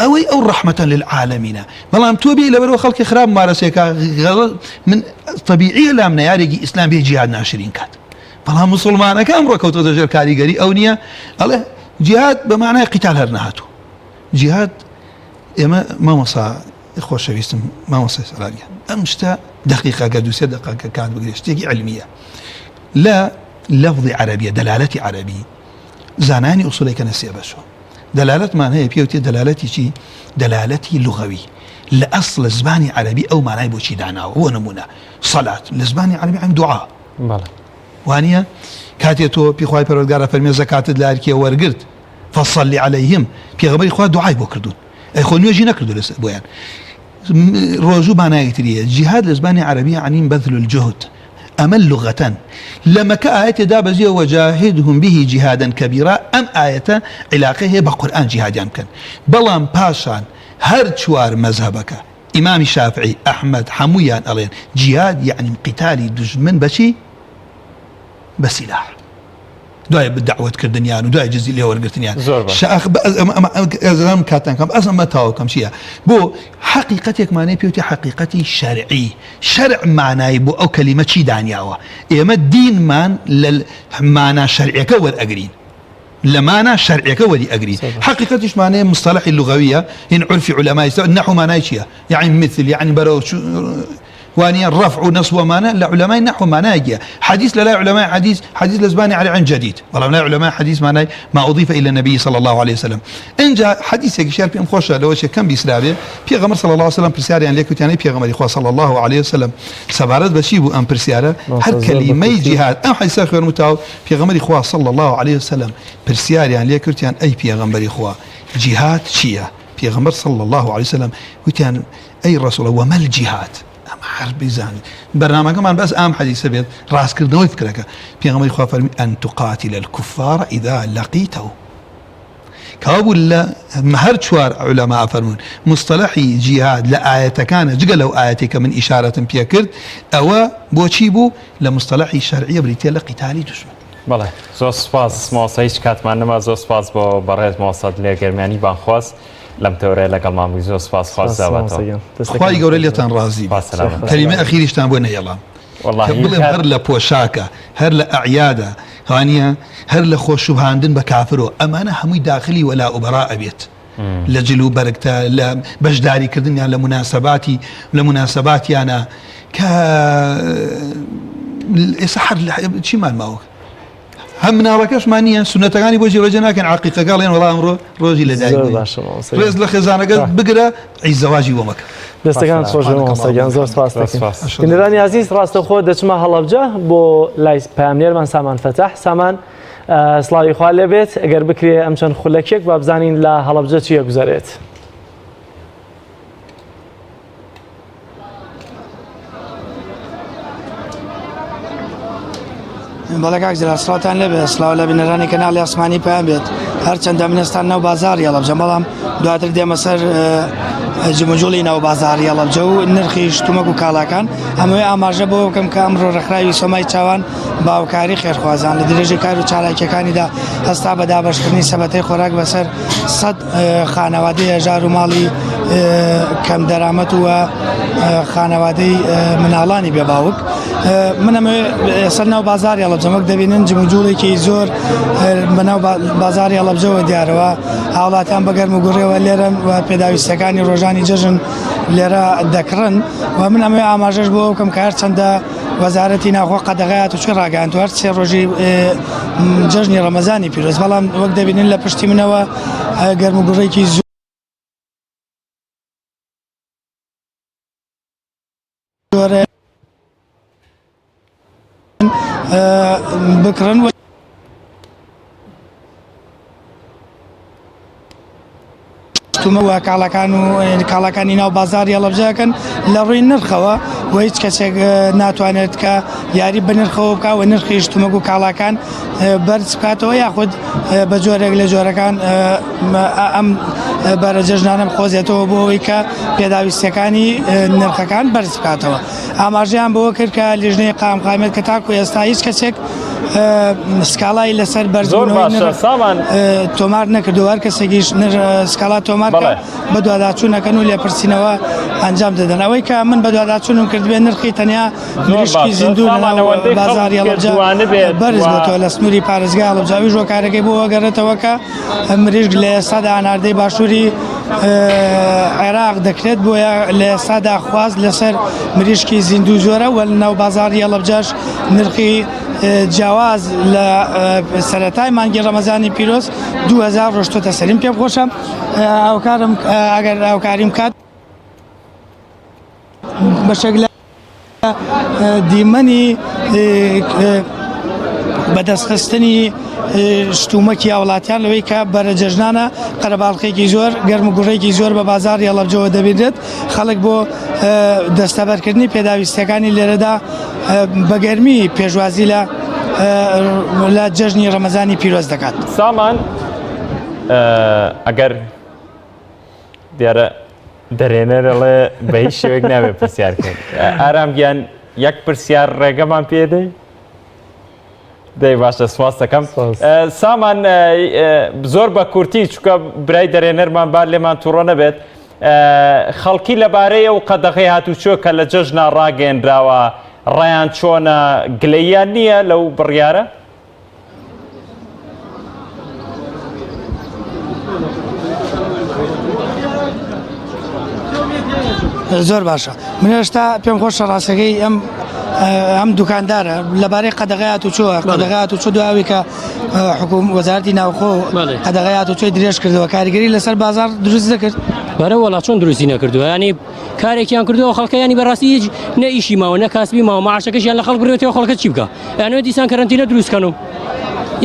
ئەوەی ئەو ڕەحمەتەن للعالەمینە بەڵام تۆ بێ لەبەرەوە خەڵکی خراپ مارەسێکە من طبیعیە لام نەیارێکی ئیسلام بێ جیهاد ناشرین کات بەڵام مسلمانەکە ئەمڕۆ کەوتە دەژێر کاریگەری ئەو نییە ئەڵێ جیهاد بە معنای قیتال هەر نەهاتوو جیهاد ئێمە مامۆسا خۆشەویستم مامۆسای سەلاریان ئەم شتە دقیقە گە دووسێ دقیقە کات بگرێت شتێکی علمیە لا لفظی عربیە دەلالەتی عربی زانانی ئوسوڵێکە نەسێ بەشەوە دەلالەتمان هەیە پێوتێ دەلالەتی چی دەلالەتی لوغەوی لە ئەسڵ زمانی عربی ئەو مانای بۆچی داناوە بۆ نمونە سەلات لە زمانی عربی عین دوعا وانە کاتێ تۆ پێخوای پەروەردگارە فەرمێ زەکاتت لە ئەرکێ وەرگرت فەصەلی عەلەیهم پێغەمبەری خوا دوعای بۆ کردوون ئەی خۆ نوێژی نەکردو لەسەر بۆیان ڕۆژوو مانایەکتریە جیهاد لە زمانی عربی عنین بەذل الجهد ئەمە لغەتەن لە مەکە ئاەتێدا بەزیە وەجاهدهم به جیهادا کەبیرا ئەم ئاەتە عیلاقە هەیە بە قورئان جیهادیان بکەن بەڵام پاشان هەر چوار مەذهبەکە ئیمامی شافعی ئەحمەد هەموویان ئەڵێن جیهاد یعنی قیتالی دژمن بەچی بە سیلاح دوای دعوتکردنیان و دوای جزئی لێوەرگرتنیان ئەزم کاتانکەم ئەزممە تاوکەم چییە بۆ حقیقەتێکمانەی پێوتی حقیقەتی شەرعی شەرع مانای بۆ ئەو کەلیمە چی دانیاوە ئێمە دینمان لە مانا شەرعەکە وەرئەگرین لە مانا شەرعەکە وەری ئەگرین حقیقەتیش مانەیە مصطلحی لغەویە هین عرفی علەمای نەحو مانای چییە یعنی مثل یعنی بەرەو وانيا الرفع ونصب ومعنى لعلماء النحو معناه جاء حديث لا علماء حديث لزباني على عن جديد والله لا علماء حديث معناه ما أضيف إلى النبي صلى الله عليه وسلم إن جاء حديث يشار بهم خوشة لو شيء كم بيسرابه بيغمر صلى الله عليه وسلم برسالة يعني ليك يعني بيغمر إخوة صلى الله عليه وسلم سبارات بشيبو أم برسالة هر كلمة جهاد أم حديث آخر متعو بيغمر إخوة صلى الله عليه وسلم برسالة يعني ليك يعني أي بيغمر إخوة جهاد شيا بيغمر صلى الله عليه وسلم وتان أي رسول وما الجهاد حربي زاني برنامج كمان بس أهم حديث بيت راس كردنا ويفكرك بيغمر إخوة فرمي أن تقاتل الكفار إذا لقيته كابو لا مهر شوار علماء فرمون مصطلحي جهاد لآية كان جقلوا آياتك من إشارة بيكرد أو بوشيبو لمصطلحي شرعي بريتيا لقتالي دشمن بله زۆر سپاس ماسایش کاتمان نەما زۆر سپاس بۆ بەڕێز ماساد لێ گەرمانی بانخواست لەم تەورەیە لەگەڵمان زۆر سپاس خواست داواتەوە خی گەورە لێتان ڕازی کەلیمە ئەخیریشتان بۆ نەهێڵام بڵێم هەر لە پۆشاکە هەر لە ئەعیادە هەوانە هەر لە خۆشوبهاندن بە کافرۆ ئەمانە هەمووی داخلی وەلا ئوبەڕا ئەبێت لە جلو بەرگتە لە بەشداریکردنیان لە مناسەباتیانە کە ئێستا هەر چیمان ماوە هم مناڕەکەشمان نییە سونەتەکانی بۆ جێبەجێ ناکەن عەقیقەکە ئەڵێن وەڵام ئەمڕۆ ڕۆژی لەدایک ڕێز لە خێزانەکەت بگرە عیزەواجی وەمەکە دەستەکان خۆشەویستان زۆر سپاس دەکەین بینەرانی عەزیز ڕاستەوخۆ دەچمە هەڵەبجە بۆ لای پامنێرمان سامان فەتەح سامان سڵاوی خوا لێبێت ئەگەر بکرێ ئەم چەند خولەکێک با بزانین لە هەڵەبجە چیە گوزارێت بەڵێ کاکجرا سڵاتان لێبێت سڵاو لە بینەرانی کەناڵی ئاسمانی پێیان بێت هەرچەندە منێستان ناو بازاڕی هەڵەبجە بەڵام دواتر دێمە سەر جمەجۆڵی ناو بازاڕی هەڵەبجە و نرخی شتومەک و کاڵاکان هەمووی ئاماژە بۆ بکەم کە ئەمڕۆ ڕێکخراوی سۆمای چاوان باوکاری خێرخوازان لە درێژی کار و چالاکیەکانیدا هەستا بە دابەشکردنی سەبەتەی خۆراک بەسەر 100 خانەوادەی هەژار و ماڵی کەم دەرامەت وە خانەوادەی مناڵانی بێباوک منەمە سەر ناو بازاری هەڵەبجەمەک دەبینن جموجوڵێکی زۆر بەناو بازاری هەڵەبجەوە دیارەوە هاوڵاتیان بەگەرم و گوڕێەوە لێرەن و پێداویستەکانی ڕۆژانی جەژن لێرە دەکڕن و من ئەمێ ئاماژەش بۆ بکەم کە هەرچەندە وەزارەتی ناخۆ قەدەغایەت و چی ڕاگەاند و هەر سێ ڕۆژی جەژنی ڕەمەزانی پیرۆز بەڵام وەک دەبینن لە پشتی منەوە گەرم و گوڕێکی زۆر بکڕن و شتومە و کاڵەکان و کاڵەکانی ناو بازاری هەڵەبجەکەن لە ڕووی نرخەوە و هیچ کەسێک ناتوانێت کە یاری بە نرخەوە بکە و نرخی شتومەک و کاڵەکان بەرز بکاتەوە یاخود بە جۆرێک لە جۆرەکان ئەم بەرە جەژنانم خۆزێتەوە بۆ ئەوەی کە پێداویستەکانی نرخەکان بەرز بکاتەوە. ئاماژەیان بەوە کرد کە لیژنەی قامقامێت کە تاکو ئێستا هیچ کەسێک سکاڵای لەسەر بەرزبوونەوەی تۆمار نەکردو هەر کەسێکیش سکاڵا تۆمارکە بە دوواداچوونەکەن و لێپرسینەوە ئەنجام دەدەن. ئەوەی کە من بە دوواداچوونم کردبێ نرخی تەنیا مریشکی زیندوو لەناو بازاری هەڵەبجە بەرز بۆتەوە لە سنووری پارێزگای هەڵەبجاوی ژۆکارەکەی بۆ وەگەڕێتەوە کە مریشک لە ئێستادا ئاناردەی باشووری عێراق دەکرێت بۆیە لە ئێستادا خواست لەسەر مریشکی زیندوو زۆرە و ناو بازاری هەڵەبجەش نرخی جیاواز لە سەرەتای مانگی ڕەمەزانی پیرۆز 2000 ڕۆشتۆتە سەریم پێم خۆشە هاوکارم ئەگەر هاوکاریم کات بەشێک لە دیمەنی بەدەستخستنی شتومەکی وڵاتیان لەوەی کە بەرە جەژنانە قەرەباڵقێکی زۆر گەرم و گوڕێکی زۆر بە بازاری هەڵەبجەوە دەبێت خەڵک بۆ دەستەبەرکردنی پێداویستەکانی لێرەدا بەگەرمی پێشوازی لە جەژنی ڕەمەزانی پیرۆز دەکات. سامان ئەگەر دیارە دەرێنەرەڵێ بە هیچ شێوەیەک ناوێت پرسیارکەین ئارامگیان یەک پرسیار ڕێگەمان پێدەی دەی باشە سواز دەکەم. سامان زۆر بە کورتی چکە برای دەرێنەرمان با لێمان تووڕە نەبێت خەڵکی لەبارەی ئەو قەدەغی هاتوچۆ کە لە جەژنا ڕاگەێنراوە ڕایان چۆنە گلەیان نییە لەو بڕیارە؟ زۆر باشە من هێشتا پێم خۆشە ڕاستەکەی ئەم دوکاندارە لەبارەی قەدەغەیات و چۆوە قەدەغەیات و چۆ دواوی کە حکوم وەزارەتی ناوخۆ قەدەغەیات و چۆی درێژ کردەوە کاریگەری لەسەر بازار دروست دەکرد بەرە وڵا چۆن دروستی نەکردووە ینی کارێکیان کردەوە خەڵکەیانی بەڕاستی هیچ نە ئیشی ماوە نە کاسبی ماوە ماعاشەکەشیان لە خەڵک بڕێتەوە خەڵکە چی بکە یانەوە دیسان کەرەنتینە دروستکەن و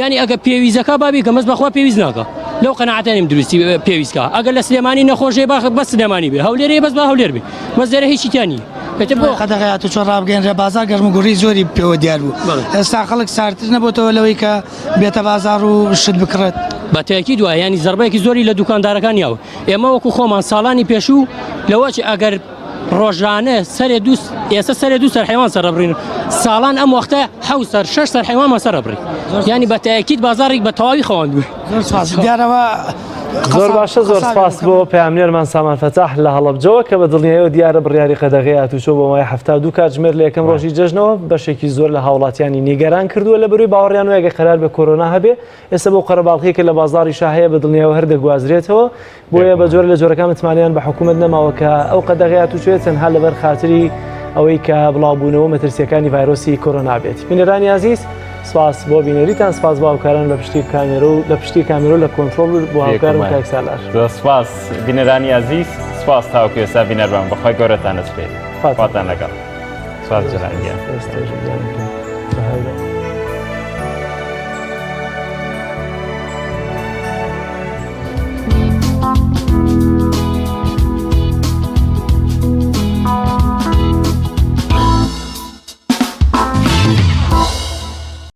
ینی ئەگە پێویستەکە بابی کە مەس بەخوا پێویست ناکە لەو قەناعەتانیم دروستی پێویستکە ئەگەر لە سلێمانی نەخۆشێ بە سلێمانی بێ هەولێرێ بەس بە هەولێر بێ مەس دەرە هیچی تیانی بۆ قەدەغەیات و چۆن ڕابگەێنرە بازار گەرم و گوڕی زۆری پێوە دیار بوو ئێستا خەڵک سارتر نەبووتەوە لەوەی کە بێتە بازار و شت بکڕێت بە تاکید دووە ینی زەربەیەکی زۆری لە دوکاندارەکان یاوە ئێمە وەکو خۆمان ساڵانی پێشوو لەوەچ ئەگەر ڕۆژانە سەرێ ئێستا سەرێ دوو سەر حیوان سەرڕبڕین ساڵان ئەم وەختە حەوت سەر 6 سەر حیوانمان سەرڕبڕی ینی بە تاکید بازارێک بە تەواوی خەواندووە دیارەوە زۆر باشە زۆر سپاس بۆ پامنێرمان سامان فەتاح لە هەڵەبجەوە کە بە دڵنیاییەوە دیارە بڕیاری قەدەغەی هاتوچۆ بۆ مای 72 کاتژمێر لە یەکەم ڕۆژی جەژنەوە بەشێکی زۆر لە هاوڵاتیانی نیگەران کردووە لە بەرووی باوەڕیان وەگە قەرار بە کۆرۆنا هەبێ ئێستا بۆ قەرەباڵغیەکە لە بازاری شاهەیە بە دڵنیاییەوە هەر دەگوازرێتەوە بۆیە بە جۆر لە جۆرەکان متمانیان بە حکوومەت نەماوە کە ئەو قەدەغەی هاتوچۆیە تەنها لەبەر خاتری ئەوەی کە بڵاوبوونەوە مەترسیەکانی ڤایرۆسی کۆرۆنا بێت. بینەرانی عەزیز سپاس بۆ بینەریتان سپاس بۆ هاوکاران لە پشتی کامێرە و لە پشتی کامێرە و لە کۆنتڕۆڵ بۆ هاوکارم کاک سالار. سپاس بینەرانی عەزیز سپاس تاوەکو ئێستا بینەربان بەخوای گەورەتان دەسپێت خواتان لەگەڵ سپاس جەنابیان.